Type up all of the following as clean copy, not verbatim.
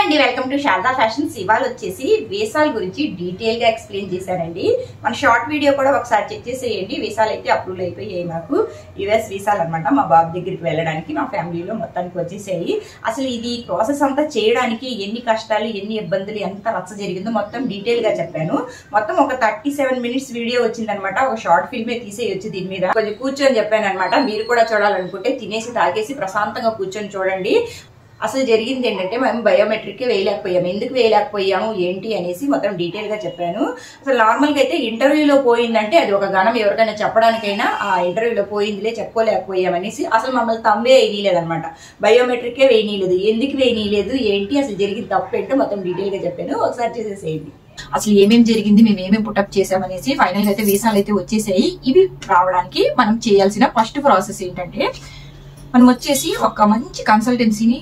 అండి, welcome to Sharada fashions. ఇవాళ వచ్చేసి వీసాల గురించి డీటెయిల్ గా ఎక్స్ప్లెయిన్ చేశానండి. మన షార్ట్ వీడియో కూడా ఒకసారి చెక్ చేసేయండి. వీసాలు అయితే అప్రూవల్ అయిపోయాయి. మాకు యుఎస్ వీసాలు అనమాట. మా బాబు దగ్గరికి వెళ్ళడానికి మా ఫ్యామిలీలో మొత్తానికి వచ్చేసాయి. అసలు ఇది ప్రాసెస్ అంతా చేయడానికి ఎన్ని కష్టాలు, ఎన్ని ఇబ్బందులు, ఎంత రచ్చ జరిగిందో మొత్తం డీటెయిల్ గా చెప్పాను. మొత్తం ఒక 37 మినిట్స్ వీడియో వచ్చిందనమాట. ఒక షార్ట్ ఫిల్మే తీసేయొచ్చు. దీని మీద కొంచెం కూర్చొని చెప్పాను అనమాట. మీరు కూడా చూడాలనుకుంటే తినేసి తాగేసి ప్రశాంతంగా కూర్చొని చూడండి. అసలు జరిగింది ఏంటంటే, మేము బయోమెట్రిక్ వేయలేకపోయాము. ఎందుకు వేయలేకపోయాము ఏంటి అనేసి మొత్తం డీటెయిల్ గా చెప్పాను. అసలు నార్మల్ గా అయితే ఇంటర్వ్యూలో పోయిందంటే అది ఒక గణం. ఎవరికైనా చెప్పడానికైనా ఆ ఇంటర్వ్యూలో పోయిందిలే, చెప్పుకోలేకపోయామనేసి అసలు మమ్మల్ని తమ్మే వేయనీయలేదనమాట. బయోమెట్రికే వేయనీయలేదు. ఎందుకు వేయనీయలేదు ఏంటి, అసలు జరిగిన తప్పు ఏంటో మొత్తం డీటెయిల్ గా చెప్పాను. ఒకసారి చేసేసేయండి. అసలు ఏమేమి జరిగింది, మేము ఏమేమి పుటప్ చేసామనేసి ఫైనల్ గా అయితే వీసాలు అయితే వచ్చేసాయి. ఇవి రావడానికి మనం చేయాల్సిన ఫస్ట్ ప్రాసెస్ ఏంటంటే, మనం వచ్చేసి ఒక మంచి కన్సల్టెన్సీని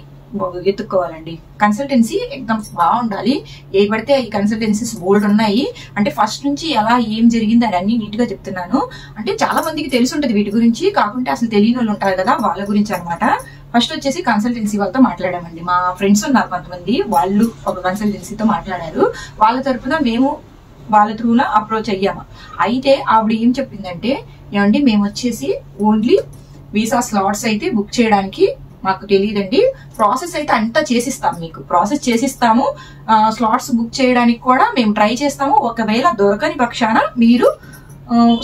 ఎత్తుక్కోవాలండి. కన్సల్టెన్సీ ఎగ్జామ్ బాగుండాలి. ఏ పడితే ఈ కన్సల్టెన్సీస్ బోల్డ్ ఉన్నాయి. అంటే ఫస్ట్ నుంచి ఎలా ఏం జరిగింది అని అన్ని నీట్ గా చెప్తున్నాను. అంటే చాలా మందికి తెలిసి ఉంటది వీటి గురించి, కాకుంటే అసలు తెలియని వాళ్ళు ఉంటారు కదా, వాళ్ళ గురించి అనమాట. ఫస్ట్ వచ్చేసి కన్సల్టెన్సీ వాళ్ళతో మాట్లాడామండి. మా ఫ్రెండ్స్ ఉన్నారు కొంతమంది, వాళ్ళు ఒక కన్సల్టెన్సీతో మాట్లాడారు. వాళ్ళ తరఫున మేము వాళ్ళ త్రూన అప్రోచ్ అయ్యాము. అయితే ఆవిడ ఏం చెప్పిందంటే, ఏమండి మేము వచ్చేసి ఓన్లీ వీసా స్లాట్స్ అయితే బుక్ చేయడానికి మాకు తెలియదండి, ప్రాసెస్ అయితే అంతా చేసిస్తాం, మీకు ప్రాసెస్ చేసిస్తాము, స్లాట్స్ బుక్ చేయడానికి కూడా మేము ట్రై చేస్తాము. ఒకవేళ దొరకని పక్షాన మీరు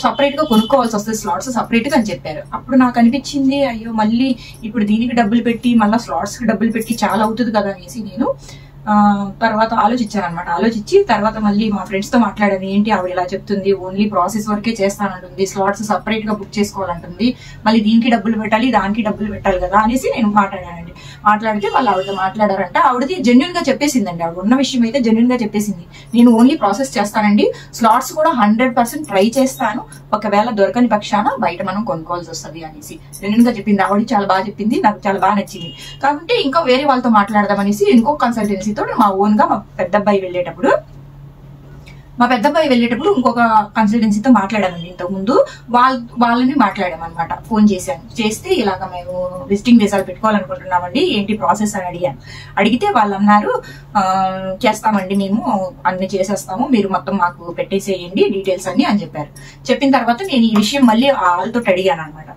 సపరేట్ గా కొనుక్కోవాల్సి వస్తుంది, స్లాట్స్ సపరేట్ గా అని చెప్పారు. అప్పుడు నాకు అనిపించింది, అయ్యో మళ్ళీ ఇప్పుడు దీనికి డబ్బులు పెట్టి మళ్ళీ స్లాట్స్ కి డబ్బులు పెట్టి చాలా అవుతుంది కదా అనేసి నేను తర్వాత ఆలోచించాను అనమాట. ఆలోచించి తర్వాత మళ్ళీ మా ఫ్రెండ్స్ తో మాట్లాడాను. ఏంటి ఆవిడ ఇలా చెప్తుంది, ఓన్లీ ప్రాసెస్ వరకే చేస్తానంటుంది, స్లాట్స్ సపరేట్ గా బుక్ చేసుకోవాలంటుంది, మళ్ళీ దీనికి డబ్బులు పెట్టాలి, దానికి డబ్బులు పెట్టాలి కదా అనేసి నేను మాట్లాడానండి. మాట్లాడితే వాళ్ళు ఆవిడతో మాట్లాడారంట. ఆవిడది జెన్యున్ గా చెప్పేసిందండి. ఆవిడ ఉన్న విషయం అయితే జెన్యున్ గా చెప్పేసింది. నేను ఓన్లీ ప్రాసెస్ చేస్తానండి, స్లాట్స్ కూడా 100% ట్రై చేస్తాను, ఒకవేళ దొరకని పక్షాన బయట మనం కొనుక్కోవాల్సి వస్తుంది అనేసి జెన్యున్ గా చెప్పింది. ఆవిడ చాలా బాగా చెప్పింది, నాకు చాలా బాగా నచ్చింది. కాబట్టి ఇంకా వేరే వాళ్ళతో మాట్లాడదాం అనేసి ఇంకో కన్సల్టెన్సీ తోటి మా ఓన్ గా మా పెద్ద అబ్బాయి వెళ్ళేటప్పుడు ఇంకొక కన్సల్టెన్సీతో మాట్లాడామండి. ఇంతకు ముందు వాళ్ళని మాట్లాడామన్నమాట. ఫోన్ చేశాను. చేస్తే ఇలాగ మేము విజిటింగ్ వీసాలు పెట్టుకోవాలనుకుంటున్నామండి, ఏంటి ప్రాసెస్ అని అడిగాను. అడిగితే వాళ్ళు అన్నారు, చేస్తామండి, మేము అన్ని చేసేస్తాము, మీరు మొత్తం మాకు పెట్టేసేయండి డీటెయిల్స్ అన్ని అని చెప్పారు. చెప్పిన తర్వాత నేను ఈ విషయం మళ్ళీ వాళ్ళతో అడిగాను అనమాట.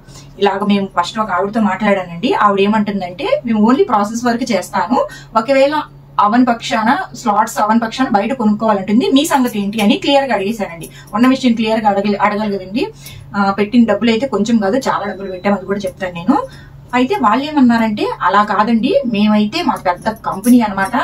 ఇలాగ మేము ఫస్ట్ ఒక ఆవిడతో మాట్లాడానండి. ఆవిడ ఏమంటుందంటే, మేము ఓన్లీ ప్రాసెస్ వరకు చేస్తాను, ఒకవేళ అవన్ పక్షాన స్లాట్స్ అవన్ పక్షాన బయట కొనుక్కోవాలంటుంది, మీ సంగతి ఏంటి అని క్లియర్ గా అడిగేశానండి. ఉన్న విషయం క్లియర్ గా అడగాలి కదండి. పెట్టిన డబ్బులు అయితే కొంచెం కాదు, చాలా డబ్బులు పెట్టాం, అది కూడా చెప్తాను నేను. అయితే వాళ్ళు ఏమన్నారంటే, అలా కాదండి, మేమైతే మాకు పెద్ద కంపెనీ అనమాట,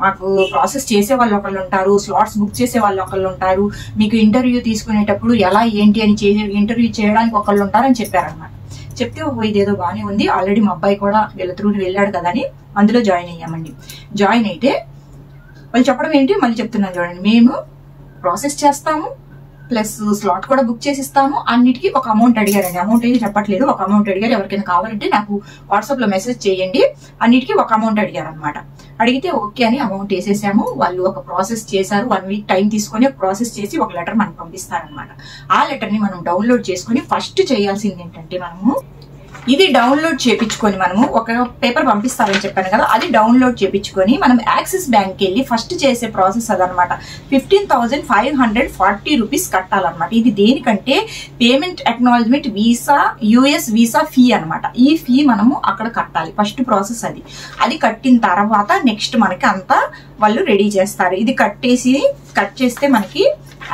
మాకు ప్రాసెస్ చేసే వాళ్ళు ఒకళ్ళు ఉంటారు, స్లాట్స్ బుక్ చేసే వాళ్ళు ఒకళ్ళు ఉంటారు, మీకు ఇంటర్వ్యూ తీసుకునేటప్పుడు ఎలా ఏంటి అని ఇంటర్వ్యూ చేయడానికి ఒకళ్ళు ఉంటారని చెప్పారనమాట. చెప్తే ఇదేదో బాగానే ఉంది, ఆల్రెడీ మా అబ్బాయి కూడా వీళ్ళ త్రూ వెళ్ళాడు కదా అని అందులో జాయిన్ అయ్యామండి. జాయిన్ అయితే వాళ్ళు చెప్పడం ఏంటి మళ్ళీ చెప్తున్నాను చూడండి, మేము ప్రాసెస్ చేస్తాము ప్లస్ స్లాట్ కూడా బుక్ చేసి ఇస్తాము, అన్నిటికీ ఒక అమౌంట్ అడిగారండి. అమౌంట్ అయితే చెప్పట్లేదు, ఒక అమౌంట్ అడిగారు. ఎవరికైనా కావాలంటే నాకు వాట్సాప్ లో మెసేజ్ చేయండి, అన్నిటికీ ఒక అమౌంట్ అడిగారు అనమాట. అడిగితే ఓకే అని అమౌంట్ వేసేసాము. వాళ్ళు ఒక ప్రాసెస్ చేశారు, 1 వీక్ టైం తీసుకొని ఒక ప్రాసెస్ చేసి ఒక లెటర్ మనకు పంపిస్తారనమాట. ఆ లెటర్ ని మనం డౌన్లోడ్ చేసుకుని ఫస్ట్ చేయాల్సింది ఏంటంటే, మనము ఇది డౌన్లోడ్ చేపించుకొని మనము ఒక పేపర్ పంపిస్తారని చెప్పాను కదా, అది డౌన్లోడ్ చేపించుకొని మనం యాక్సిస్ బ్యాంక్ వెళ్ళి ఫస్ట్ చేసే ప్రాసెస్ అదనమాట. 15,540 రూపీస్ కట్టాలన్నమాట. ఇది దేనికంటే payment acknowledgement visa, US visa fee అనమాట. ఈ ఫీ మనము అక్కడ కట్టాలి, ఫస్ట్ ప్రాసెస్ అది. అది కట్టిన తర్వాత నెక్స్ట్ మనకి అంతా వాళ్ళు రెడీ చేస్తారు. ఇది కట్ చేస్తే మనకి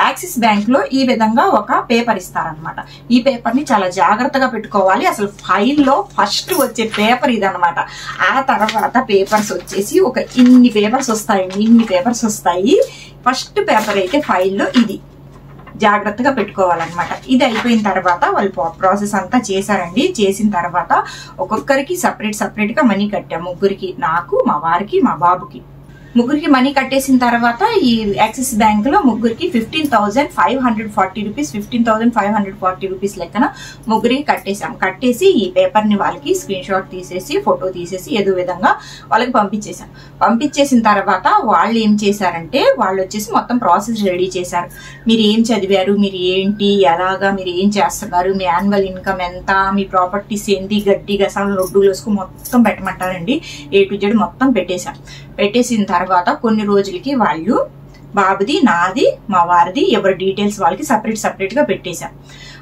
యాక్సిస్ బ్యాంక్ లో ఈ విధంగా ఒక పేపర్ ఇస్తారనమాట. ఈ పేపర్ ని చాలా జాగ్రత్తగా పెట్టుకోవాలి. అసలు ఫైల్లో ఫస్ట్ వచ్చే పేపర్ ఇదనమాట. ఆ తర్వాత పేపర్స్ వచ్చేసి ఇన్ని పేపర్స్ వస్తాయి. ఫస్ట్ పేపర్ అయితే ఫైల్లో ఇది జాగ్రత్తగా పెట్టుకోవాలన్నమాట. ఇది అయిపోయిన తర్వాత వాళ్ళు ప్రాసెస్ అంతా చేశారండి. చేసిన తర్వాత ఒక్కొక్కరికి సపరేట్ గా మనీ కట్టాము. ముగ్గురికి, నాకు, మా వారికి, మా బాబుకి, ముగ్గురికి మనీ కట్టేసిన తర్వాత ఈ యాక్సిస్ బ్యాంక్ లో ముగ్గురికి 15,540 రూపీస్ 15,540 రూపీస్ లెక్కన ముగ్గురికి కట్టేసాం. కట్టేసి ఈ పేపర్ ని వాళ్ళకి స్క్రీన్ షాట్ తీసేసి ఫోటో తీసేసి ఏదో విధంగా వాళ్ళకి పంపించేసాం. పంపించేసిన తర్వాత వాళ్ళు ఏం చేశారంటే, వాళ్ళు వచ్చేసి మొత్తం ప్రాసెస్ రెడీ చేశారు. మీరు ఏం చదివారు, మీరు ఏంటి, ఎలాగా, మీరు ఏం చేస్తున్నారు, మీ యాన్యువల్ ఇన్కమ్ ఎంత, మీ ప్రాపర్టీస్ ఏంటి, గడ్డి గసాలు లొడ్డు లోసుకు మొత్తం పెట్టమంటారండి. A to Z మొత్తం పెట్టేశాం. పెట్టేసిన తర్వాత కొన్ని రోజులకి వాళ్ళు బాబుది, నాది, మా వారిది, ఎవరి డీటెయిల్స్ వాళ్ళకి సపరేట్ గా పెట్టేశాం.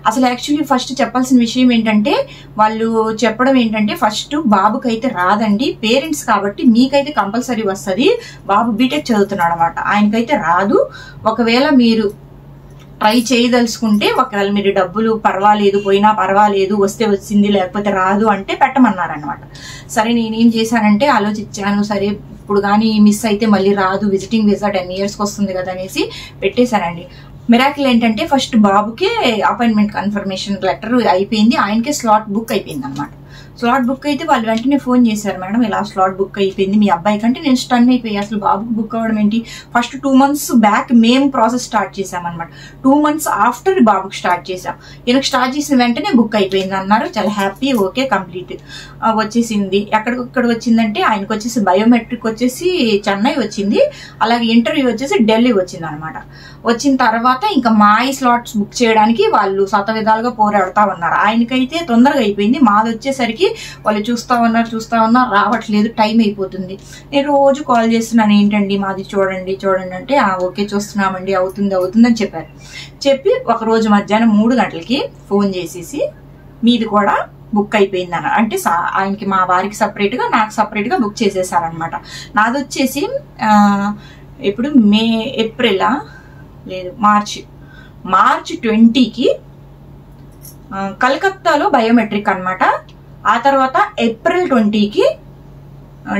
అసలు యాక్చువల్లీ ఫస్ట్ చెప్పాల్సిన విషయం ఏంటంటే, వాళ్ళు చెప్పడం ఏంటంటే, ఫస్ట్ బాబుకైతే రాదండి, పేరెంట్స్ కాబట్టి మీకైతే కంపల్సరీ వస్తుంది, బాబు బీటెక్ చదువుతున్నాడు అనమాట, ఆయనకైతే రాదు, ఒకవేళ మీరు ట్రై చేయదలుచుకుంటే, ఒకవేళ మీరు డబ్బులు పర్వాలేదు, పోయినా పర్వాలేదు, వస్తే వచ్చింది లేకపోతే రాదు అంటే పెట్టమన్నారు అనమాట. సరే నేనేం చేశానంటే ఆలోచించాను, సరే ఇప్పుడు కానీ మిస్ అయితే మళ్ళీ రాదు, విజిటింగ్ వీసా 10 yearsకి వస్తుంది కదా అనేసి పెట్టేశానండి. మిరాకిల్ ఏంటంటే ఫస్ట్ బాబుకే అపాయింట్మెంట్ కన్ఫర్మేషన్ లెటర్ అయిపోయింది, ఆయనకే స్లాట్ బుక్ అయిపోయింది అనమాట. స్లాట్ బుక్ అయితే వాళ్ళు వెంటనే ఫోన్ చేశారు, మేడం ఇలా స్లాట్ బుక్ అయిపోయింది మీ అబ్బాయి కంటే. నేను స్టన్ అయిపోయి, అసలు బాబుకి బుక్ అవ్వడం ఏంటి, ఫస్ట్ 2 months బ్యాక్ మేము ప్రాసెస్ స్టార్ట్ చేసాం అనమాట, 2 months ఆఫ్టర్ బాబుకి స్టార్ట్ చేసాం. ఈయనకు స్టార్ట్ చేసిన వెంటనే బుక్ అయిపోయింది అన్నారు, చాలా హ్యాపీ, ఓకే కంప్లీట్ వచ్చేసింది. ఎక్కడ వచ్చిందంటే ఆయనకు వచ్చేసి బయోమెట్రిక్ వచ్చేసి చెన్నై వచ్చింది, అలాగే ఇంటర్వ్యూ వచ్చేసి ఢిల్లీ వచ్చింది అనమాట. వచ్చిన తర్వాత ఇంకా మాయి స్లాట్స్ బుక్ చేయడానికి వాళ్ళు శతవిధాలుగా పోరాడుతా ఉన్నారు. ఆయనకైతే తొందరగా అయిపోయింది, మాది వచ్చేసరికి వాళ్ళు చూస్తా ఉన్నారు రావట్లేదు, టైం అయిపోతుంది. నేను రోజు కాల్ చేస్తున్నాను, ఏంటండి మాది చూడండి అంటే ఓకే చూస్తున్నామండి, అవుతుంది అని చెప్పారు. చెప్పి ఒక రోజు మధ్యాహ్నం 3 గంటలకి ఫోన్ చేసేసి మీది కూడా బుక్ అయిపోయింది అన్న, అంటే ఆయనకి మా వారికి సపరేట్ గా నాకు సపరేట్ గా బుక్ చేసేసారనమాట. నాది వచ్చేసి ఇప్పుడు మార్చి 20కి కలకత్తాలో బయోమెట్రిక్ అనమాట. ఆ తర్వాత ఏప్రిల్ 20కి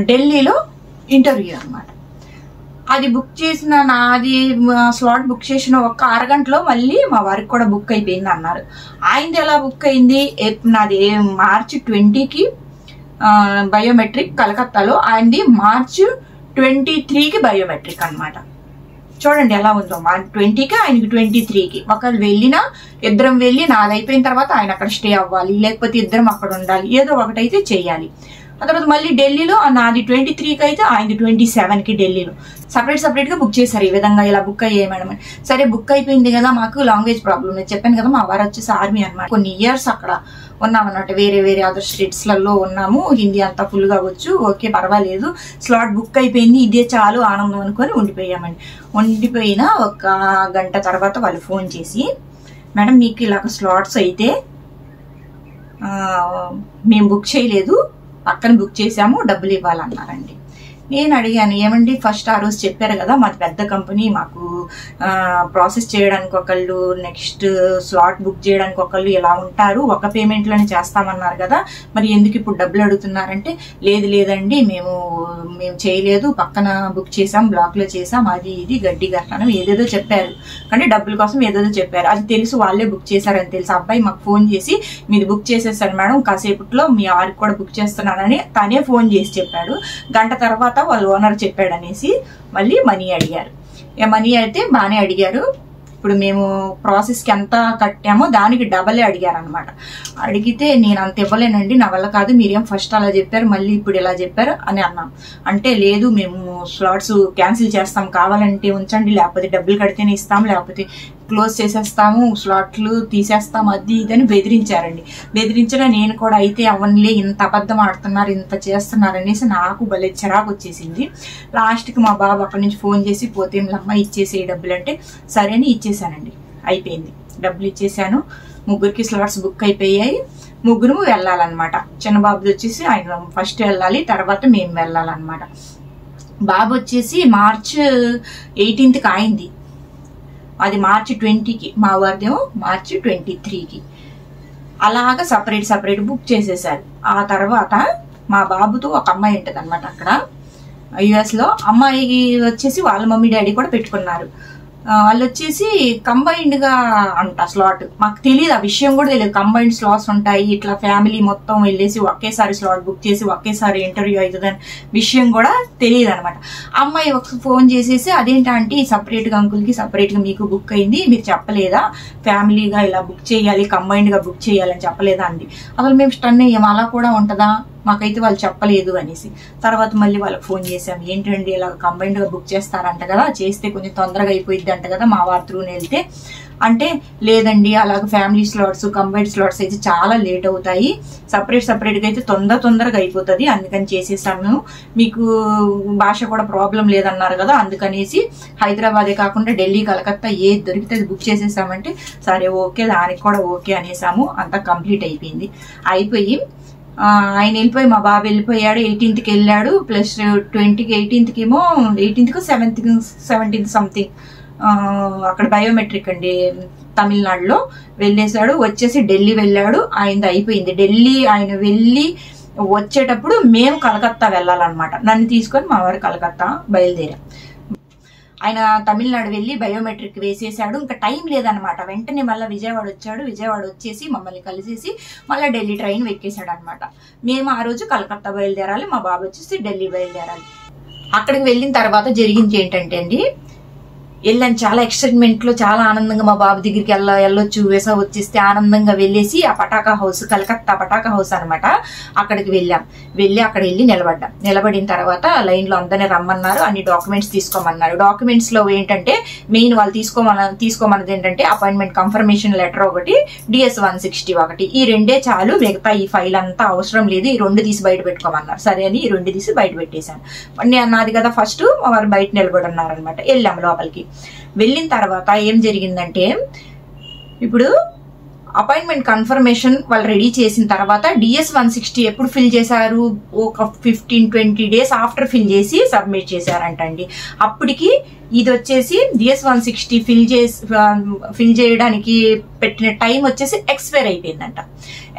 ఢిల్లీలో ఇంటర్వ్యూ అనమాట. అది బుక్ చేసిన, నాది స్లాట్ బుక్ చేసిన ఒక అరగంటలో మళ్ళీ మా వారికి కూడా బుక్ అయిపోయింది అన్నారు. ఆయనది ఎలా బుక్ అయింది, నాది మార్చి 20కి బయోమెట్రిక్ కలకత్తాలో, ఆయనది మార్చి 23కి బయోమెట్రిక్ అనమాట. చూడండి ఎలా ఉందో, 20కి ఆయనకి 23కి. ఒకళ్ళు వెళ్ళినా ఇద్దరం వెళ్ళి నాది అయిపోయిన తర్వాత ఆయన అక్కడ స్టే అవ్వాలి, లేకపోతే ఇద్దరం అక్కడ ఉండాలి, ఏదో ఒకటైతే చెయ్యాలి. ఆ తర్వాత మళ్ళీ ఢిల్లీలో నాది 23కి అయితే ఆయనది 27కి ఢిల్లీలో సపరేట్ గా బుక్ చేశారు. ఈ విధంగా ఇలా బుక్ అయ్యాయి మేడం. సరే బుక్ అయిపోయింది కదా, మాకు లాంగ్వేజ్ ప్రాబ్లమ్, నేను చెప్పాను కదా మా వారు వచ్చేసి ఆర్మీ అనమాట, కొన్ని ఇయర్స్ అక్కడ ఉన్నామన్నమాట, వేరే అదర్ స్టేట్స్ లలో ఉన్నాము, హిందీ అంతా ఫుల్ గా వచ్చు, ఓకే పర్వాలేదు, స్లాట్ బుక్ అయిపోయింది, ఇదే చాలు ఆనందం అనుకొని ఉండిపోయామండి. ఉండిపోయిన ఒక గంట తర్వాత వాళ్ళు ఫోన్ చేసి, మేడం మీకు ఇలాగ స్లాట్స్ అయితే మేము బుక్ చేయలేదు, పక్కన బుక్ చేసాము, డబ్బులు ఇవ్వాలన్నారండి. నేను అడిగాను, ఏమండి ఫస్ట్ ఆ రోజు చెప్పారు కదా మాది పెద్ద కంపెనీ, మాకు ప్రాసెస్ చేయడానికి ఒకళ్ళు, నెక్స్ట్ స్లాట్ బుక్ చేయడానికి ఒకళ్ళు ఇలా ఉంటారు, ఒక పేమెంట్ లోనే చేస్తామన్నారు కదా, మరి ఎందుకు ఇప్పుడు డబ్బులు అడుగుతున్నారంటే, లేదండి మేము చేయలేదు, పక్కన బుక్ చేసాం, బ్లాక్ లో చేసాం, అది ఇది గడ్డి గట్టనం ఏదేదో చెప్పారు, కానీ డబ్బుల కోసం ఏదేదో చెప్పారు. అది తెలుసు, వాళ్ళే బుక్ చేశారని తెలుసు. అబ్బాయి మాకు ఫోన్ చేసి మీది బుక్ చేసేసారు మేడం, కాసేపట్లో మీ వారికి కూడా బుక్ చేస్తున్నానని తనే ఫోన్ చేసి చెప్పాడు. గంట తర్వాత వాళ్ళ ఓనర్ చెప్పాడు అనేసి మళ్ళీ మనీ అడిగారు. మనీ అయితే బాగానే అడిగారు. ఇప్పుడు మేము ప్రాసెస్ కి ఎంత కట్టామో దానికి డబలే అడిగారు అనమాట. అడిగితే నేను అంత ఇవ్వలేనండి, నా వల్ల కాదు, మీరేం ఫస్ట్ అలా చెప్పారు మళ్ళీ ఇప్పుడు ఇలా చెప్పారు అని అన్నాం. అంటే లేదు మేము స్లాట్స్ క్యాన్సిల్ చేస్తాం, కావాలంటే ఉంచండి, లేకపోతే డబ్బులు కడితేనే ఇస్తాం, లేకపోతే క్లోజ్ చేసేస్తాము, స్లాట్లు తీసేస్తాం, అది ఇదని బెదిరించారండి. బెదిరించిన నేను కూడా అయితే అవన్లే, ఇంత అబద్ధం ఆడుతున్నారు, ఇంత చేస్తున్నారు అనేసి నాకు భలే చిరాకు వచ్చేసింది. లాస్ట్కి మా బాబు అక్కడి నుంచి ఫోన్ చేసి, పోతేంలమ్మ ఇచ్చేసే డబ్బులు అంటే సరే అని ఇచ్చేసానండి. అయిపోయింది, డబ్బులు ఇచ్చేసాను. 3కి స్లాట్స్ బుక్ అయిపోయాయి, 3 వెళ్ళాలన్నమాట. చిన్న బాబుది వచ్చేసి ఆయన ఫస్ట్ వెళ్ళాలి, తర్వాత మేము వెళ్ళాలన్నమాట. బాబు వచ్చేసి మార్చి 18కి అయింది, అది మార్చి 20కి, మా వారిదేమో మార్చి 23కి. అలాగా సపరేట్ బుక్ చేసేసారు. ఆ తర్వాత మా బాబుతో ఒక అమ్మాయి ఉంటుంది అనమాట అక్కడ US లో. అమ్మాయికి వచ్చేసి వాళ్ళ మమ్మీ డాడీ కూడా పెట్టుకున్నారు. వాళ్ళు వచ్చేసి కంబైన్డ్ గా అంట స్లాట్, మాకు తెలియదు, ఆ విషయం కూడా తెలియదు, కంబైన్డ్ స్లాట్స్ ఉంటాయి, ఇట్లా ఫ్యామిలీ మొత్తం వెళ్ళేసి ఒకేసారి స్లాట్ బుక్ చేసి ఒకేసారి ఇంటర్వ్యూ అవుతుందని విషయం కూడా తెలియదు అనమాట. అమ్మాయి ఒక ఫోన్ చేసేసి, అదేంటంటే సపరేట్ గా అంకుల్ కి సపరేట్ గా మీకు బుక్ అయింది, మీరు చెప్పలేదా, ఫ్యామిలీగా ఇలా బుక్ చేయాలి, కంబైన్డ్ గా బుక్ చేయాలని చెప్పలేదా అంది. అసలు మేము స్టన్ అయ్యాం, అలా కూడా ఉంటదా, మాకైతే వాళ్ళు చెప్పలేదు అనేసి. తర్వాత మళ్ళీ వాళ్ళకి ఫోన్ చేసాం, ఏంటండి ఇలా కంబైన్డ్ గా బుక్ చేస్తారంట కదా, చేస్తే కొంచెం తొందరగా అయిపోయింది అంట కదా, మా వారి త్రూని వెళ్తే అంటే లేదండి అలాగ ఫ్యామిలీ స్లాట్స్ కంబైన్డ్ స్లాట్స్ అయితే చాలా లేట్ అవుతాయి, సపరేట్గా అయితే తొందరగా అయిపోతుంది, అందుకని చేసేసాము, మీకు భాష కూడా ప్రాబ్లం లేదన్నారు కదా అందుకనేసి హైదరాబాదే కాకుండా ఢిల్లీ కలకత్తా ఏది దొరికితే అది బుక్ చేసేసామంటే సరే ఓకే దానికి కూడా ఓకే అనేసాము. అంతా కంప్లీట్ అయిపోయింది. అయిపోయి ఆయన వెళ్ళిపోయి మా బాబు వెళ్ళిపోయాడు, 18th వెళ్ళాడు, ప్లస్ 20కి 18th ఏమో 18th 17th సంథింగ్ అక్కడ బయోమెట్రిక్ అండి తమిళనాడులో వెళ్ళేశాడు. వచ్చేసి ఢిల్లీ వెళ్ళాడు, ఆయనది అయిపోయింది. ఢిల్లీ ఆయన వెళ్ళి వచ్చేటప్పుడు మేము కలకత్తా వెళ్ళాలన్నమాట, నన్ను తీసుకొని మా వారు కలకత్తా బయలుదేరాం. ఆయన తమిళనాడు వెళ్ళి బయోమెట్రిక్ వేసేసాడు, ఇంకా టైం లేదనమాట. వెంటనే మళ్ళీ విజయవాడ వచ్చాడు, విజయవాడ వచ్చేసి మమ్మల్ని కలిసేసి మళ్ళీ ఢిల్లీ ట్రైన్ ఎక్కేసాడు అనమాట. మేము ఆ రోజు కలకత్తా బయలుదేరాలి, మా బాబు వచ్చేసి ఢిల్లీ బయలుదేరాలి. అక్కడికి వెళ్ళిన తర్వాత జరిగింది ఏంటంటే అండి, వెళ్ళాను చాలా ఎక్సైట్మెంట్ లో, చాలా ఆనందంగా మా బాబు దగ్గరికి వెళ్ళొచ్చు, వీసా వచ్చేస్తే ఆనందంగా వెళ్ళేసి ఆ పటాకా హౌస్, కలకత్తా పటాకా హౌస్ అనమాట, అక్కడికి వెళ్ళి అక్కడ వెళ్ళి నిలబడిన తర్వాత లైన్ లో అందరినీ రమ్మన్నారు, అన్ని డాక్యుమెంట్స్ తీసుకోమన్నారు. డాక్యుమెంట్స్ లో ఏంటంటే మెయిన్ వాళ్ళు తీసుకోమన్నది ఏంటంటే అపాయింట్మెంట్ కన్ఫర్మేషన్ లెటర్ ఒకటి, DS-160 ఒకటి, ఈ రెండే చాలు, మిగతా ఈ ఫైల్ అంతా అవసరం లేదు, ఈ 2 తీసి బయట పెట్టుకోమన్నారు. సరే అని ఈ 2 తీసి బయట పెట్టేశాను. నాది కదా ఫస్ట్, వారు బయట నిలబడి ఉన్నారనమాట. వెళ్ళాము లోపలికి. వెళ్ళిన తర్వాత ఏం జరిగిందంటే, ఇప్పుడు అపాయింట్మెంట్ కన్ఫర్మేషన్ వాళ్ళు రెడీ చేసిన తర్వాత DS-160 ఎప్పుడు ఫిల్ చేశారు, ఒక 15-20 days ఆఫ్టర్ ఫిల్ చేసి సబ్మిట్ చేశారంటండి. అప్పటికి ఇది వచ్చేసి DS-160 ఫిల్ చేయడానికి పెట్టిన టైం వచ్చేసి ఎక్స్పైర్ అయిపోయిందంట.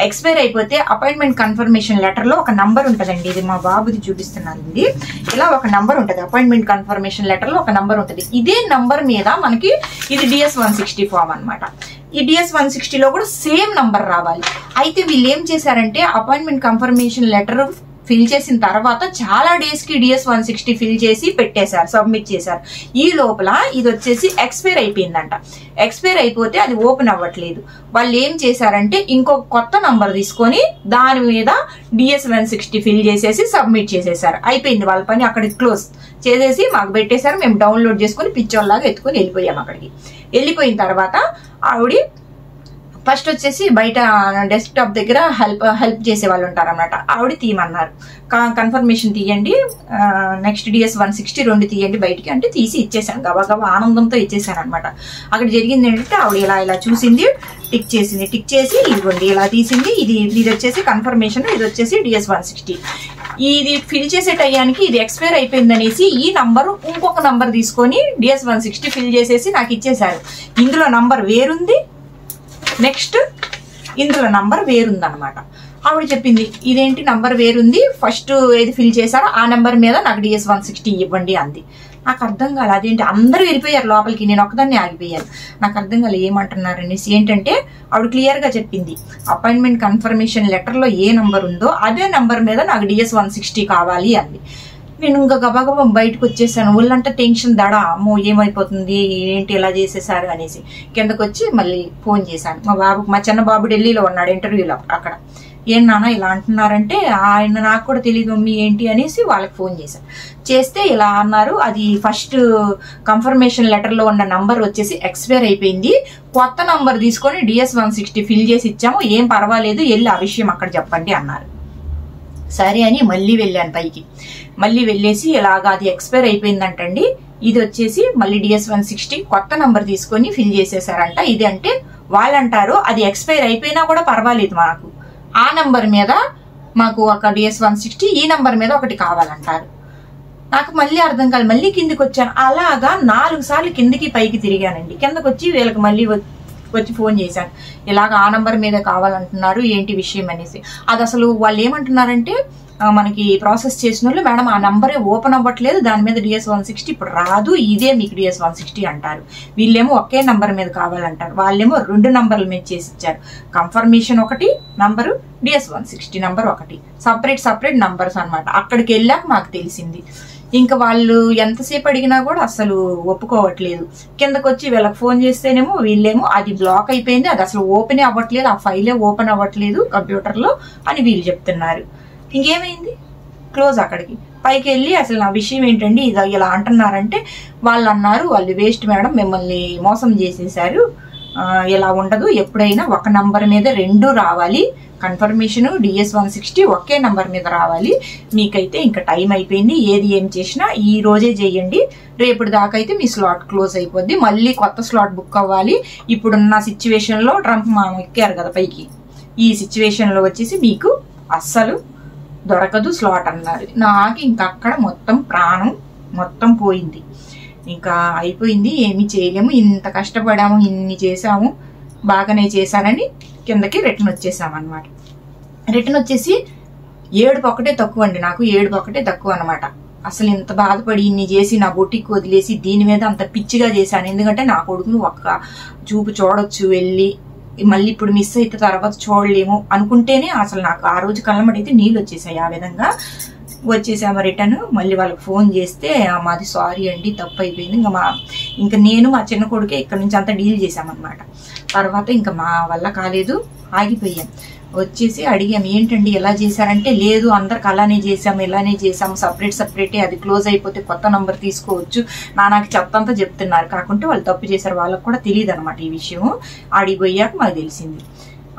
ఎక్స్పైర్ అయిపోతే అపాయింట్మెంట్ కన్ఫర్మేషన్ లెటర్ లో ఒక నంబర్ ఉంటదండి, ఇది మా బాబుది చూపిస్తున్నాను, ఇది ఇలా ఒక నంబర్ ఉంటది, అపాయింట్మెంట్ కన్ఫర్మేషన్ లెటర్ లో ఒక నంబర్ ఉంటది. ఇదే నంబర్ మీద మనకి ఇది DS-160 ఫామ్ అనమాట. ఈ DS-160 లో కూడా సేమ్ నంబర్ రావాలి. అయితే వీళ్ళు ఏం చేశారంటే అపాయింట్మెంట్ కన్ఫర్మేషన్ లెటర్ ఫిల్ చేసిన తర్వాత చాలా డేస్ కి DS-160 ఫిల్ చేసి పెట్టేశారు, సబ్మిట్ చేశారు. ఈ లోపల ఇది వచ్చేసి ఎక్స్పైర్ అయిపోయిందంట. ఎక్స్పైర్ అయిపోతే అది ఓపెన్ అవ్వట్లేదు. వాళ్ళు ఏం చేశారంటే ఇంకొక కొత్త నంబర్ తీసుకొని దాని మీద DS-160 ఫిల్ చేసేసి సబ్మిట్ చేసేసారు. అయిపోయింది వాళ్ళ పని, అక్కడికి క్లోజ్ చేసేసి మాకు పెట్టేశారు. మేము డౌన్లోడ్ చేసుకుని పిచ్చోల్లాగా ఎత్తుకుని వెళ్ళిపోయాం. అక్కడికి వెళ్ళిపోయిన తర్వాత ఆవిడ ఫస్ట్ వచ్చేసి బయట డెస్క్టాప్ దగ్గర హెల్ప్ చేసే వాళ్ళు ఉంటారన్నమాట, ఆవిడ తీయమన్నారు, కన్ఫర్మేషన్ తీయండి, నెక్స్ట్ DS-160 2 తీయండి బయటికి అంటే తీసి ఇచ్చేసాను, గబగబా ఆనందంతో ఇచ్చేసాను అనమాట. అక్కడ జరిగింది ఏంటంటే ఆవిడ ఇలా చూసింది, టిక్ చేసి ఇదిగోండి ఇలా తీసింది, ఇది వచ్చేసి కన్ఫర్మేషన్, ఇది వచ్చేసి DS-160. ఇది ఫిల్ చేసే టయానికి ఇది ఎక్స్పైర్ అయిపోయిందనేసి ఈ నంబరు ఇంకొక నంబర్ తీసుకొని DS-160 ఫిల్ చేసేసి నాకు ఇచ్చేసారు. ఇందులో నంబర్ వేరుంది, నెక్స్ట్ ఇందులో నంబర్ వేరుందనమాట. ఆవిడ చెప్పింది ఇదేంటి నంబర్ వేరుంది, ఫస్ట్ ఏది ఫిల్ చేశారో ఆ నంబర్ మీద నాకు DS-160 ఇవ్వండి అంది. నాకు అర్థం కాలేదు, అదేంటి అందరూ వెళ్ళిపోయారు లోపలికి, నేను ఒక్కదాన్ని ఆగిపోయాను. నాకు అర్థం కాలేదు ఏమంటున్నారు అనేసి. ఏంటంటే ఆవిడ క్లియర్ గా చెప్పింది అపాయింట్మెంట్ కన్ఫర్మేషన్ లెటర్ లో ఏ నంబర్ ఉందో అదే నంబర్ మీద నాకు DS-160 కావాలి అంది. నేను ఇంకా గబగబా బయటకు వచ్చేసాను, ఒళ్ళంతా టెన్షన్ దడ, అమ్మో ఏమైపోతుంది ఏంటి ఇలా చేసేసారు అనేసి. కిందకు వచ్చి మళ్ళీ ఫోన్ చేశాను మా బాబుకు. మా చిన్న బాబు ఢిల్లీలో ఉన్నాడు ఇంటర్వ్యూలో, అక్కడ ఏం నాన్న ఇలా అంటున్నారంటే ఆయన నాకు కూడా తెలియదు మమ్మీ ఏంటి అనేసి వాళ్ళకి ఫోన్ చేశాను. చేస్తే ఇలా అన్నారు, అది ఫస్ట్ కన్ఫర్మేషన్ లెటర్ లో ఉన్న నంబర్ వచ్చేసి ఎక్స్పైర్ అయిపోయింది, కొత్త నంబర్ తీసుకొని DS-160 ఫిల్ చేసి ఇచ్చాము, ఏం పర్వాలేదు వెళ్ళి ఆ విషయం అక్కడ చెప్పండి అన్నారు. సరే అని మళ్ళీ వెళ్ళాను పైకి. మళ్ళీ వెళ్ళేసి ఇలాగా అది ఎక్స్పైర్ అయిపోయిందంటండి, ఇది వచ్చేసి మళ్ళీ DS-160 కొత్త నంబర్ తీసుకొని ఫిల్ చేసేసారంట. ఇది అంటే వాళ్ళంటారు అది ఎక్స్పైర్ అయిపోయినా కూడా పర్వాలేదు, మాకు ఆ నంబర్ మీద మాకు ఒక DS-160 ఈ నంబర్ మీద ఒకటి కావాలంటారు. నాకు మళ్ళీ అర్థం కాదు, మళ్ళీ కిందికి వచ్చాను. అలాగా 4 సార్లు కిందికి పైకి తిరిగానండి. కిందకి వచ్చి వీళ్ళకి మళ్ళీ వచ్చి ఫోన్ చేశాను, ఇలాగ ఆ నంబర్ మీద కావాలంటున్నారు ఏంటి విషయం అనేసి. అది అసలు వాళ్ళు ఏమంటున్నారంటే మనకి ప్రాసెస్ చేసిన వాళ్ళు మేడం ఆ నంబరే ఓపెన్ అవ్వట్లేదు, దాని మీద DS-160 ఇప్పుడు రాదు, ఇదే మీకు DS-160 అంటారు. వీళ్ళేమో ఒకే నంబర్ మీద కావాలంటారు, వాళ్ళేమో 2 నంబర్ల మీద చేసి ఇచ్చారు. కన్ఫర్మేషన్ ఒకటి నంబరు, DS-160 నంబర్ ఒకటి, సపరేట్ నంబర్స్ అనమాట. అక్కడికి వెళ్ళాక మాకు తెలిసింది. ఇంకా వాళ్ళు ఎంతసేపు అడిగినా కూడా అసలు ఒప్పుకోవట్లేదు. కిందకు వచ్చి వీళ్ళకి ఫోన్ చేస్తేనేమో వీళ్ళేమో అది బ్లాక్ అయిపోయింది, అది అసలు ఓపెనే అవ్వట్లేదు, ఆ ఫైలే ఓపెన్ అవ్వట్లేదు కంప్యూటర్ లో అని వీళ్ళు చెప్తున్నారు. ఇంకేమైంది క్లోజ్. అక్కడికి పైకి వెళ్ళి అసలు నా విషయం ఏంటండి ఇలా అంటున్నారంటే వాళ్ళు అన్నారు, వాళ్ళు వేస్ట్ మేడం, మిమ్మల్ని మోసం చేసేసారు, ఇలా ఉండదు. ఎప్పుడైనా ఒక నంబర్ మీద 2 రావాలి. కన్ఫర్మేషన్ DS 160 ఒకే నంబర్ మీద రావాలి. మీకైతే ఇంకా టైం అయిపోయింది. ఏం చేసినా ఈ రోజే చేయండి. రేపటి దాకా అయితే మీ స్లాట్ క్లోజ్ అయిపోద్ది. మళ్ళీ కొత్త స్లాట్ బుక్ అవ్వాలి. ఇప్పుడున్న సిచ్యువేషన్ లో ట్రంప్ ఎక్కారు కదా పైకి, ఈ సిచ్యువేషన్ లో వచ్చేసి మీకు అస్సలు దొరకదు స్లాట్ అన్నారు. నాకు ఇంకా అక్కడ మొత్తం ప్రాణం మొత్తం పోయింది. ఇంకా అయిపోయింది, ఏమి చేయలేము. ఇంత కష్టపడాము, ఇన్ని చేసాము, బాగానే చేశానని కిందకి రిటర్న్ వచ్చేసాం అనమాట. రిటర్న్ వచ్చేసి 7 ఒకటే తక్కువ అండి. నాకు 7 ఒకటే తక్కువ అనమాట. అసలు ఇంత బాధపడి ఇన్ని చేసి నా బొటికి వదిలేసి దీని మీద అంత పిచ్చిగా చేశాను. ఎందుకంటే నా కొడుకును ఒక్క చూపు చూడొచ్చు వెళ్ళి, మళ్ళీ ఇప్పుడు మిస్ అయితే తర్వాత చూడలేము అనుకుంటేనే అసలు నాకు ఆ రోజు కళ్ళమటైతే నీళ్ళు వచ్చేసాయి. ఆ విధంగా వచ్చేసాము రిటర్న్. మళ్ళీ వాళ్ళకి ఫోన్ చేస్తే మాది సారీ అండి, తప్పు అయిపోయింది. ఇంకా నేను మా చిన్న కొడుకే ఇక్కడ నుంచి అంతా డీల్ చేసామన్నమాట. తర్వాత ఇంకా మా వల్ల కాలేదు, ఆగిపోయాం. వచ్చేసి అడిగాం, ఏంటండి ఎలా చేశారంటే, లేదు అందరికి అలానే చేసాము, ఇలానే చేసాము, సపరేటే, అది క్లోజ్ అయిపోతే కొత్త నంబర్ తీసుకోవచ్చు. నాకు చెత్తంతా చెప్తున్నారు. కాకుంటే వాళ్ళు తప్పు చేశారు, వాళ్ళకు కూడా తెలియదు అనమాట ఈ విషయం. ఆడిపోయాక మాకు తెలిసింది.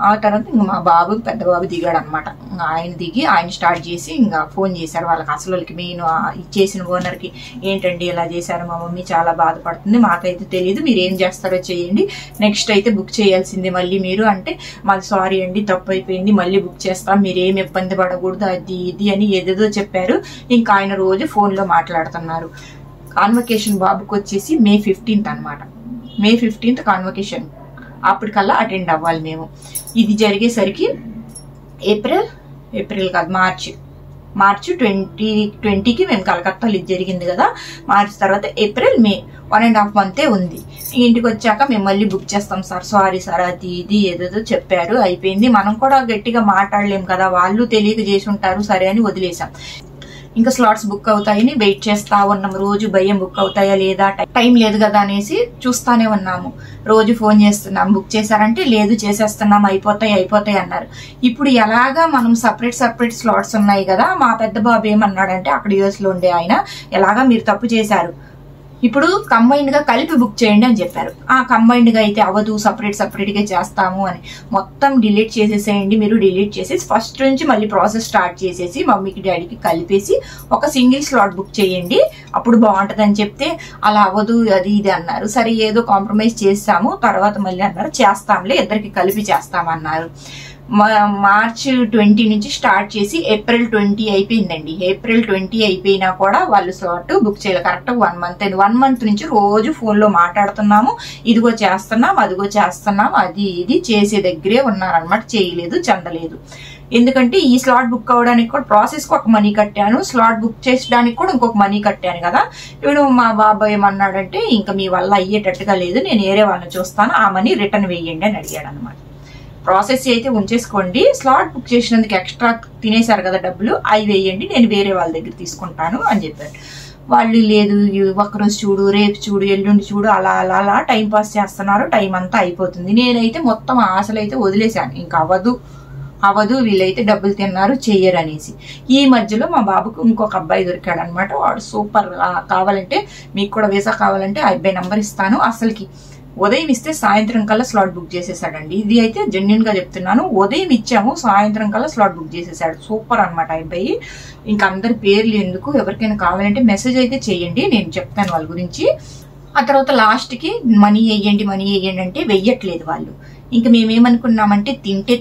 ఆ తర్వాత ఇంకా మా బాబు పెద్ద బాబు దిగాడు అనమాట. ఆయన దిగి ఆయన స్టార్ట్ చేసి ఇంకా ఫోన్ చేశారు వాళ్ళకి, అసలు వాళ్ళకి మెయిన్ ఇచ్చేసిన ఓనర్కి, ఏంటండి ఇలా చేశారు, మా మమ్మీ చాలా బాధపడుతుంది, మాకైతే తెలియదు, మీరు ఏం చేస్తారో చేయండి, నెక్స్ట్ అయితే బుక్ చేయాల్సింది మళ్ళీ మీరు అంటే, మాది సారీ అండి తప్పు అయిపోయింది, మళ్ళీ బుక్ చేస్తాం, మీరు ఏమి ఇబ్బంది పడకూడదు, అది ఇది అని ఏదేదో చెప్పారు. ఇంకా ఆయన రోజు ఫోన్లో మాట్లాడుతున్నారు. కాన్వకేషన్ బాబుకి వచ్చేసి May 15th అనమాట. May 15th convocation. అప్పటికల్లా అటెండ్ అవ్వాలి మేము. ఇది జరిగేసరికి ఏప్రిల్ కాదు, మార్చ్ 2020కి మేము కలకత్తాలో ఇది జరిగింది కదా. మార్చ్ తర్వాత ఏప్రిల్, మే 1.5 month ఉంది. ఇంటికి వచ్చాక మేము మళ్ళీ బుక్ చేస్తాం సార్, సారీ సార్, అది ఇది ఏదేదో చెప్పారు, అయిపోయింది. మనం కూడా గట్టిగా మాట్లాడలేం కదా, వాళ్ళు తెలియక చేసి ఉంటారు, సరే అని వదిలేసాం. ఇంకా స్లాట్స్ బుక్ అవుతాయని వెయిట్ చేస్తా ఉన్నాం. రోజు భయం, బుక్ అవుతాయా లేదా, టైం లేదు కదా అనేసి చూస్తానే ఉన్నాము. రోజు ఫోన్ చేస్తున్నాం, బుక్ చేశారంటే లేదు చేసేస్తున్నాం, అయిపోతాయి అన్నారు. ఇప్పుడు ఎలాగా మనం సపరేట్ స్లాట్స్ ఉన్నాయి కదా. మా పెద్ద బాబు ఏమన్నాడంటే, అక్కడ US లో ఉండే ఆయన, ఎలాగా మీరు తప్పు చేశారు, ఇప్పుడు కంబైన్డ్ గా కలిపి బుక్ చేయండి అని చెప్పారు. కంబైన్డ్ గా అయితే అవ్వదు, సపరేట్ గా చేస్తాము అని. మొత్తం డిలీట్ చేసేసేయండి, మీరు డిలీట్ చేసేసి ఫస్ట్ నుంచి మళ్ళీ ప్రాసెస్ స్టార్ట్ చేసేసి మమ్మీకి డాడీకి కలిపేసి ఒక సింగిల్ స్లాట్ బుక్ చేయండి, అప్పుడు బాగుంటది అని చెప్తే, అలా అవ్వదు అది ఇది అన్నారు. సరే ఏదో కాంప్రమైజ్ చేస్తాము. తర్వాత మళ్ళీ అన్నారు, చేస్తాంలే, ఇద్దరికి కలిపి చేస్తామన్నారు. మార్చ్ 20 నుంచి స్టార్ట్ చేసి ఏప్రిల్ 20 అయిపోయిందండి. ఏప్రిల్ 20 అయిపోయినా కూడా వాళ్ళు స్లాట్ బుక్ చేయలేదు. కరెక్ట్ 1 month అయింది. 1 month నుంచి రోజు ఫోన్ లో మాట్లాడుతున్నాము, ఇదిగో చేస్తున్నాం, అదిగో చేస్తున్నాం, అది ఇది చేసే దగ్గరే ఉన్నారనమాట. చేయలేదు, చెందలేదు. ఎందుకంటే ఈ స్లాట్ బుక్ అవ్వడానికి కూడా ప్రాసెస్ కి ఒక మనీ కట్టాను, స్లాట్ బుక్ చేసడానికి కూడా ఇంకొక మనీ కట్టాను కదా. ఇప్పుడు మా బాబాయ్ ఏమన్నాడంటే, ఇంకా మీ వల్ల అయ్యేటట్టుగా లేదు, నేను వేరే వాళ్ళని చూస్తాను, ఆ మనీ రిటర్న్ వేయండి అని అడిగాడు అనమాట. ప్రాసెస్ అయితే ఉంచేసుకోండి, స్లాట్ బుక్ చేసినందుకు ఎక్స్ట్రా తినేశారు కదా డబ్బులు, అవి వేయండి, నేను వేరే వాళ్ళ దగ్గర తీసుకుంటాను అని చెప్పారు. వాళ్ళు లేదు, ఒకరోజు చూడు, రేపు చూడు, ఎల్లుండి చూడు, అలా టైం పాస్ చేస్తున్నారు. టైం అంతా అయిపోతుంది. నేనైతే మొత్తం ఆశలైతే వదిలేశాను, ఇంకా అవ్వదు, వీళ్ళైతే డబ్బులు తిన్నారు, చెయ్యరు అనేసి. ఈ మధ్యలో మా బాబుకు ఇంకొక అబ్బాయి దొరికాడు అనమాట. వాడు సూపర్. కావాలంటే మీకు కూడా వీసా కావాలంటే ఆ అబ్బాయి నంబర్ ఇస్తాను. అసలుకి ఉదయం ఇస్తే సాయంత్రం కల్లా స్లాట్ బుక్ చేసేసాడండి. ఇది అయితే జెన్యున్ గా చెప్తున్నాను. ఉదయం ఇచ్చాము, సాయంత్రం కల్లా స్లాట్ బుక్ చేసేసాడు. సూపర్ అనమాట అబ్బాయి. ఇంకా అందరి పేర్లు ఎందుకు, ఎవరికైనా కావాలంటే మెసేజ్ అయితే చేయండి, నేను చెప్తాను వాళ్ళ గురించి. ఆ తర్వాత లాస్ట్ కి మనీ వేయండి అంటే వెయ్యట్లేదు వాళ్ళు. ఇంకా మేమేమనుకున్నామంటే, తింటే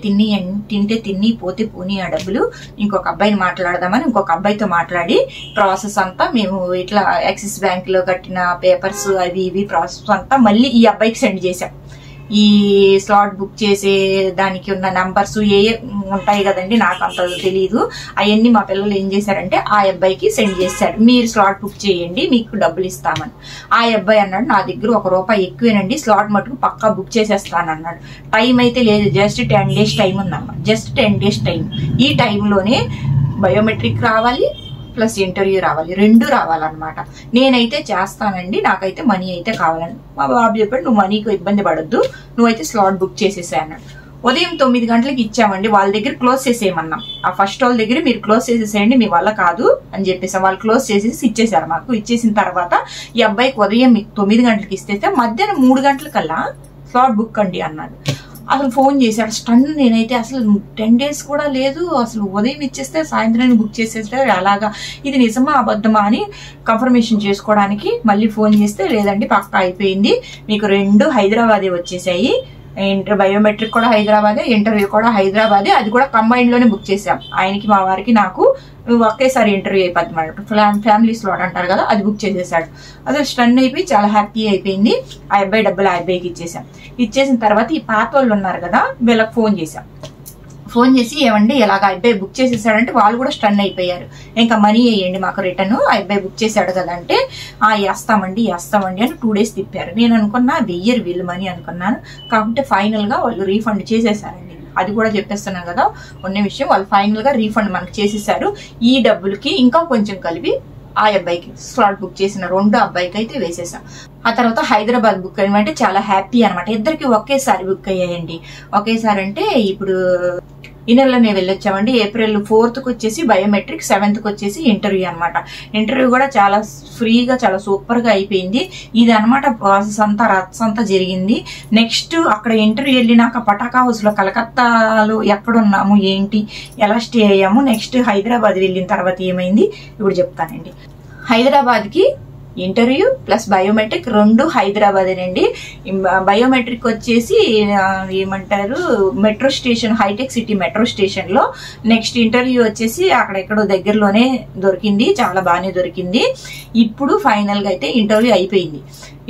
తిన్ని పోతే పోనీ ఆ డబ్బులు, ఇంకొక అబ్బాయిని మాట్లాడదామని ఇంకొక అబ్బాయితో మాట్లాడి ప్రాసెస్ అంతా మేము ఇట్లా యాక్సిస్ బ్యాంక్ లో కట్టిన పేపర్స్ అవి ఇవి ప్రాసెస్ అంతా మళ్ళీ ఈ అబ్బాయికి సెండ్ చేశాం. ఈ స్లాట్ బుక్ చేసే దానికి ఉన్న నంబర్స్ ఏ ఉంటాయి కదండి, నాకు అంత తెలియదు. అవన్నీ మా పిల్లలు ఏం చేశారంటే ఆ అబ్బాయికి సెండ్ చేశారు, మీరు స్లాట్ బుక్ చేయండి, మీకు డబ్బులు ఇస్తామని. ఆ అబ్బాయి అన్నాడు, నా దగ్గర ₹1 ఎక్కువేనండి, స్లాట్ మటుకు పక్కా బుక్ చేసేస్తాను అన్నాడు. టైం అయితే లేదు, జస్ట్ 10 days టైం ఉందమ్మా, జస్ట్ 10 days టైం. ఈ టైంలోనే బయోమెట్రిక్ రావాలి ప్లస్ ఇంటర్వ్యూ రావాలి, 2 రావాలన్నమాట. నేనైతే చేస్తానండి, నాకైతే మనీ అయితే కావాలని. మా బాబు చెప్పాడు, నువ్వు మనీకి ఇబ్బంది పడొద్దు, నువ్వైతే స్లాట్ బుక్ చేసేసా అన్నాడు. ఉదయం 9 గంటలకు ఇచ్చామండి. వాళ్ళ దగ్గర క్లోజ్ చేసేయమన్నాం. ఆ ఫస్ట్ వాళ్ళ దగ్గర మీరు క్లోజ్ చేసేసేయండి, మీ వల్ల కాదు అని చెప్పేసాం. వాళ్ళు క్లోజ్ చేసేసి ఇచ్చేసారు మాకు. ఇచ్చేసిన తర్వాత ఈ అబ్బాయికి ఉదయం 9 గంటలకు ఇస్తే మధ్యాహ్నం 3 గంటలకల్లా స్లాట్ బుక్ అండి అన్నాడు. అసలు ఫోన్ చేశాడు. స్టన్ నేనైతే అసలు 10 days కూడా లేదు, అసలు ఉదయం ఇచ్చేస్తే సాయంత్రానికి బుక్ చేసేస్తే అలాగా, ఇది నిజమా అబద్ధమా అని కన్ఫర్మేషన్ చేసుకోవడానికి మళ్ళీ ఫోన్ చేస్తే లేదండి పక్కా అయిపోయింది, మీకు 2 హైదరాబాదే వచ్చేసాయి, బయోమెట్రిక్ కూడా హైదరాబాదే, ఇంటర్వ్యూ కూడా హైదరాబాదే, అది కూడా కంబైన్డ్ లోనే బుక్ చేసాం. ఆయనకి మా వారికి నాకు ఒకేసారి ఇంటర్వ్యూ అయిపోతుంది, ఫ్యామిలీ స్లాట్ అంటారు కదా, అది బుక్ చేసేసాడు. అసలు స్టన్ అయిపోయి చాలా హ్యాపీ అయిపోయింది. ఆ అబ్బాయి డబ్బులు ఆ అబ్బాయికి ఇచ్చేసాం. ఇచ్చేసిన తర్వాత ఈ పాత వాళ్ళు ఉన్నారు కదా, వీళ్ళకి ఫోన్ చేశాం. ఫోన్ చేసి ఏమండి ఇలాగ అబ్బాయి బుక్ చేసేసాడంటే వాళ్ళు కూడా స్టన్ అయిపోయారు. ఇంకా మనీ వేయండి మాకు రిటర్న్, ఆ అబ్బాయి బుక్ చేశాడు కదా అంటే వేస్తామండి అని 2 days తిప్పారు. నేను అనుకున్నా వెయ్యరు వీళ్ళు మనీ అనుకున్నాను. కాకపోతే ఫైనల్ గా వాళ్ళు రీఫండ్ చేసేసారండి. అది కూడా చెప్పేస్తున్నాను కదా ఉన్న విషయం, వాళ్ళు ఫైనల్ గా రీఫండ్ మనకు చేసేసారు. ఈ డబ్బులకి ఇంకా కొంచెం కలిపి ఆ అబ్బాయికి స్లాట్ బుక్ చేసిన 2 అబ్బాయికి అయితే వేసేసాం. ఆ తర్వాత హైదరాబాద్ బుక్ అయ్యమంటే చాలా హ్యాపీ అనమాట. ఇద్దరికి ఒకేసారి బుక్ అయ్యాయండి. ఒకేసారి అంటే ఇప్పుడు ఈ నెలలోనే వెళ్ళొచ్చామండి. April 4th వచ్చేసి బయోమెట్రిక్, 7th వచ్చేసి ఇంటర్వ్యూ అనమాట. ఇంటర్వ్యూ కూడా చాలా ఫ్రీగా చాలా సూపర్ గా అయిపోయింది. ఇది అనమాట ప్రాసెస్ అంతా, రత్స్ అంతా జరిగింది. నెక్స్ట్ అక్కడ ఇంటర్వ్యూ వెళ్ళినాక పటాకా హౌస్ లో కలకత్తాలో ఎక్కడున్నాము ఏంటి ఎలా స్టే అయ్యాము, నెక్స్ట్ హైదరాబాద్ వెళ్ళిన తర్వాత ఏమైంది ఇప్పుడు చెప్తానండి. హైదరాబాద్ కి ఇంటర్వ్యూ ప్లస్ బయోమెట్రిక్ 2 హైదరాబాదేనండి. బయోమెట్రిక్ వచ్చేసి ఏమంటారు metro station, Hitech City metro station లో. నెక్స్ట్ ఇంటర్వ్యూ వచ్చేసి అక్కడ ఎక్కడో దగ్గరలోనే దొరికింది, చాలా బాగానే దొరికింది. ఇప్పుడు ఫైనల్ గా అయితే ఇంటర్వ్యూ అయిపోయింది.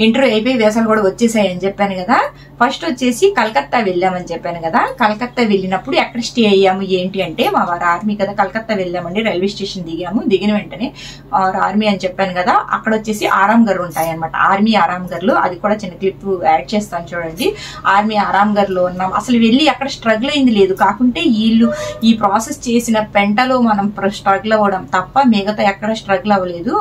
ఇంటర్వ్యూ అయిపోయి వేసాలు కూడా వచ్చేసాయని చెప్పాను కదా. ఫస్ట్ వచ్చేసి కలకత్తా వెళ్ళామని చెప్పాను కదా. కలకత్తా వెళ్ళినప్పుడు ఎక్కడ స్టే అయ్యాము ఏంటి అంటే, మా వారు ఆర్మీ కదా, కలకత్తా వెళ్ళామండి. రైల్వే స్టేషన్ దిగాము. దిగిన వెంటనే ఆర్మీ అని చెప్పాను కదా, అక్కడ వచ్చేసి ఆరాంఘర్ ఉంటాయి అనమాట. ఆర్మీ ఆరాంఘర్లు, అది కూడా చిన్న క్లిప్ యాడ్ చేస్తాను చూడండి. ఆర్మీ ఆరాంఘర్ లో ఉన్నాం. అసలు వెళ్ళి అక్కడ స్ట్రగుల్ అయింది లేదు, కాకుంటే వీళ్ళు ఈ ప్రాసెస్ చేసిన పెంటలో మనం స్ట్రగుల్ అవ్వడం తప్ప మిగతా ఎక్కడ స్ట్రగుల్ అవ్వలేదు.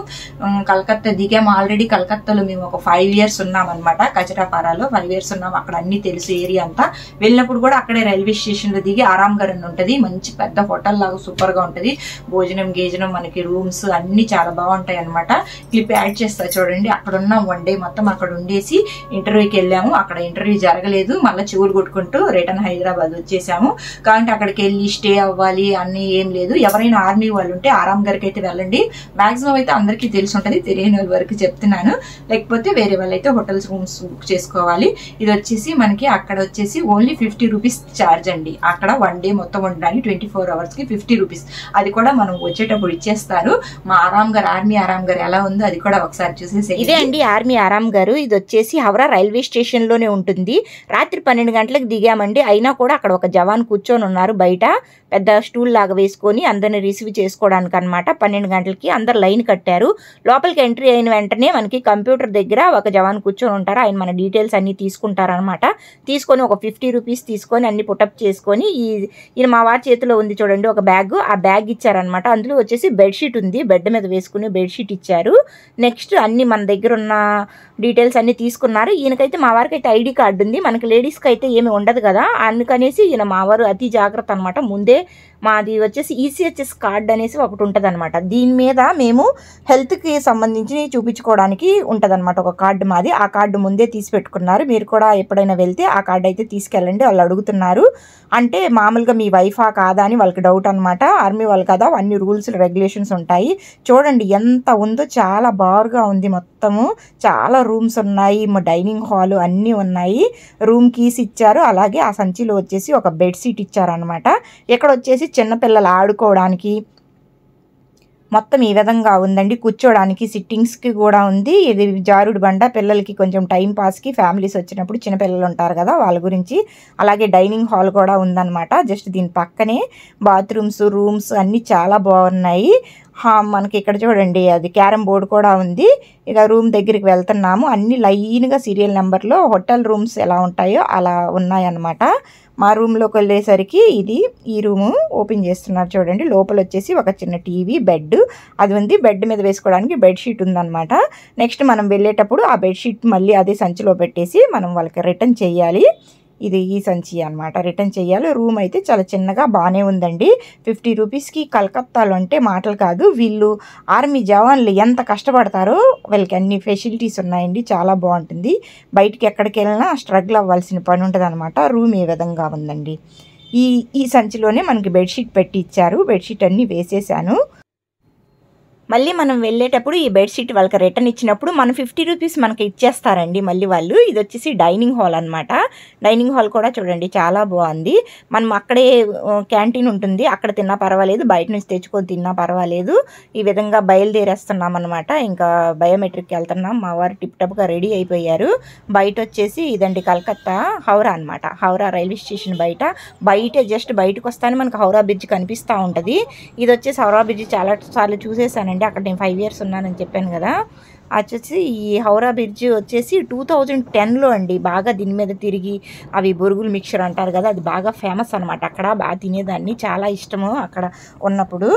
కలకత్తా దిగాము. ఆల్రెడీ కలకత్తాలో మేము ఒక 5 years ఉన్నాం అనమాట. కచరాపారాలో 5 years ఉన్నాం. అక్కడ అన్ని తెలుసు ఏరియా అంతా. వెళ్ళినప్పుడు కూడా అక్కడే రైల్వే స్టేషన్ లో దిగి ఆరాంఘర్ అని ఉంటది, మంచి పెద్ద హోటల్ లాగా సూపర్ గా ఉంటది. భోజనం గేజనం మనకి రూమ్స్ అన్ని చాలా బాగుంటాయి అనమాట. క్లిప్ యాడ్ చేస్తా చూడండి. అక్కడ ఉన్నాం 1 day మొత్తం అక్కడ ఉండేసి ఇంటర్వ్యూకి వెళ్ళాము. అక్కడ ఇంటర్వ్యూ జరగలేదు, మళ్ళీ చెవులు కొట్టుకుంటూ రిటర్న్ హైదరాబాద్ వచ్చేసాము. కాబట్టి అక్కడికి వెళ్ళి స్టే అవ్వాలి అన్ని ఏం లేదు. ఎవరైనా ఆర్మీ వాళ్ళు ఉంటే ఆరాంఘర్కి అయితే వెళ్ళండి. మాక్సిమం అయితే అందరికీ తెలిసి ఉంటది, తెలియని వాళ్ళ వరకు చెప్తున్నాను. లేకపోతే వేరే వాళ్ళైతే హోటల్స్ రూమ్స్ బుక్ చేసుకోవాలి. ఇది వచ్చేసి మనకి అక్కడ వచ్చేసి ఓన్లీ 50 rupees ఛార్జ్ అండి. అక్కడ 1 day మొత్తం ఉండడానికి 24 hours కి 50 rupees. అది కూడా మనం వచ్చేటప్పుడు ఇచ్చేస్తారు. మా ఆరాంఘర్, ఆర్మీ ఆరాంఘర్ ఎలా ఉందో అది కూడా ఒకసారి చూసేసి. ఇదే అండి ఆర్మీ ఆరాంఘర్. ఇది వచ్చేసి హవరా రైల్వే స్టేషన్ లోనే ఉంటుంది. రాత్రి 12 గంటలకు దిగామండి. అయినా కూడా అక్కడ ఒక జవాన్ కూర్చొని ఉన్నారు బయట, పెద్ద స్టూల్ లాగా వేసుకొని అందరిని రిసీవ్ చేసుకోవడానికి అనమాట. 12 గంటలకి అందరు లైన్ కట్టారు. లోపలికి ఎంట్రీ అయిన వెంటనే మనకి కంప్యూటర్ దగ్గర ఒక జవాన్ కూర్చొని ఉంటారు. ఆయన మన డీటెయిల్స్ అన్ని తీసుకుంటారనమాట. తీసుకొని ఒక 50 rupees తీసుకొని అన్ని పుటప్ చేసుకొని ఈయన మా వారి చేతిలో ఉంది చూడండి ఒక బ్యాగ్, ఆ బ్యాగ్ ఇచ్చారనమాట. అందులో వచ్చేసి బెడ్షీట్ ఉంది, బెడ్ మీద వేసుకుని బెడ్షీట్ ఇచ్చారు. నెక్స్ట్ అన్ని మన దగ్గర ఉన్న డీటెయిల్స్ అన్ని తీసుకున్నారు. ఈయనకైతే మా వారికి అయితే ఐడి కార్డు ఉంది, మనకి లేడీస్కి అయితే ఏమి ఉండదు కదా, అందుకనేసి ఈయన మా వారు అతి జాగ్రత్త అనమాట. ముందే మాది వచ్చేసి ECHS కార్డ్ అనేసి ఒకటి ఉంటుంది అనమాట. దీని మీద మేము హెల్త్కి సంబంధించి చూపించుకోవడానికి ఉంటుంది అనమాట ఒక కార్డు మాది. ఆ కార్డు ముందే తీసి పెట్టుకున్నారు. మీరు కూడా ఎప్పుడైనా వెళ్తే ఆ కార్డు అయితే తీసుకెళ్ళండి. వాళ్ళు అడుగుతున్నారు అంటే మామూలుగా మీ వైఫా కాదా అని వాళ్ళకి డౌట్ అనమాట. ఆర్మీ వాళ్ళు కదా, అన్ని రూల్స్ రెగ్యులేషన్స్ ఉంటాయి. చూడండి ఎంత ఉందో, చాలా బారుగా ఉంది మొత్తము. చాలా రూమ్స్ ఉన్నాయి, డైనింగ్ హాల్ అన్నీ ఉన్నాయి. రూమ్ కీస్ ఇచ్చారు. అలాగే ఆ సంచిలో వచ్చేసి ఒక బెడ్షీట్ ఇచ్చారనమాట. ఇక్కడ వచ్చేసి చిన్నపిల్లలు ఆడుకోవడానికి మొత్తం ఈ విధంగా ఉందండి. కూర్చోడానికి సిట్టింగ్స్కి కూడా ఉంది. ఇది జారుడు బండ, పిల్లలకి కొంచెం టైం పాస్కి, ఫ్యామిలీస్ వచ్చినప్పుడు చిన్నపిల్లలు ఉంటారు కదా వాళ్ళ గురించి. అలాగే డైనింగ్ హాల్ కూడా ఉందన్నమాట. జస్ట్ దీని పక్కనే బాత్రూమ్స్, రూమ్స్ అన్నీ చాలా బాగున్నాయి. మనకి ఇక్కడ చూడండి అది క్యారమ్ బోర్డు కూడా ఉంది. ఇక రూమ్ దగ్గరికి వెళ్తున్నాము. అన్ని లైన్గా సీరియల్ నెంబర్లో హోటల్ రూమ్స్ ఎలా ఉంటాయో అలా ఉన్నాయన్నమాట. మా రూమ్లోకి వెళ్ళేసరికి ఈ రూము ఓపెన్ చేస్తున్నారు చూడండి. లోపల వచ్చేసి ఒక చిన్న టీవీ, బెడ్ అది ఉంది. బెడ్ మీద వేసుకోవడానికి బెడ్షీట్ ఉందన్నమాట. నెక్స్ట్ మనం వెళ్ళేటప్పుడు ఆ బెడ్షీట్ మళ్ళీ అదే సంచిలో పెట్టేసి మనం వాళ్ళకి రిటర్న్ చేయాలి. ఇది ఈ సంచి అనమాట. రిటర్న్ చేయాలి. రూమ్ అయితే చాలా చిన్నగా బాగానే ఉందండి. 50 రూపీస్కి కలకత్తాలో అంటే మాటలు కాదు. వీళ్ళు ఆర్మీ జవాన్లు ఎంత కష్టపడతారో వీళ్ళకి అన్ని ఫెసిలిటీస్ ఉన్నాయండి. చాలా బాగుంటుంది. బయటికి ఎక్కడికి వెళ్ళినా స్ట్రగుల్ అవ్వాల్సిన పని ఉంటుంది అనమాట. రూమ్ ఏ విధంగా ఉందండి. ఈ సంచిలోనే మనకి బెడ్షీట్ పెట్టి ఇచ్చారు. బెడ్షీట్ అన్నీ వేసేసాను. మళ్ళీ మనం వెళ్ళేటప్పుడు ఈ బెడ్షీట్ వాళ్ళకి రిటర్న్ ఇచ్చినప్పుడు మన 50 రూపీస్ మనకి ఇచ్చేస్తారండి మళ్ళీ వాళ్ళు. ఇది వచ్చేసి డైనింగ్ హాల్ అనమాట. డైనింగ్ హాల్ కూడా చూడండి చాలా బాగుంది. మనం అక్కడే క్యాంటీన్ ఉంటుంది, అక్కడ తిన్నా పర్వాలేదు, బయట నుంచి తెచ్చుకొని తిన్నా పర్వాలేదు. ఈ విధంగా బయలుదేరేస్తున్నాం అనమాట. ఇంకా బయోమెట్రిక్కి వెళ్తున్నాం. మా వారు టిప్ టాప్గా రెడీ అయిపోయారు. బయట వచ్చేసి ఇదండి కలకత్తా హౌరా అనమాట. హౌరా రైల్వే స్టేషన్ బయట జస్ట్ బయటకు వస్తానే మనకు హౌరా బ్రిడ్జ్ కనిపిస్తూ ఉంటుంది. ఇది వచ్చేసి హౌరా బ్రిడ్జ్ చాలా సార్లు చూసేసానండి. అక్కడ నేను 5 years ఉన్నానని చెప్పాను కదా. వచ్చేసి ఈ హౌరా బ్రిడ్జ్ వచ్చేసి 2010లో అండి బాగా దీని మీద తిరిగి అవి బొరుగులు మిక్చర్ అంటారు కదా, అది బాగా ఫేమస్ అనమాట. అక్కడ బాగా తినేదాన్ని, చాలా ఇష్టము అక్కడ ఉన్నప్పుడు.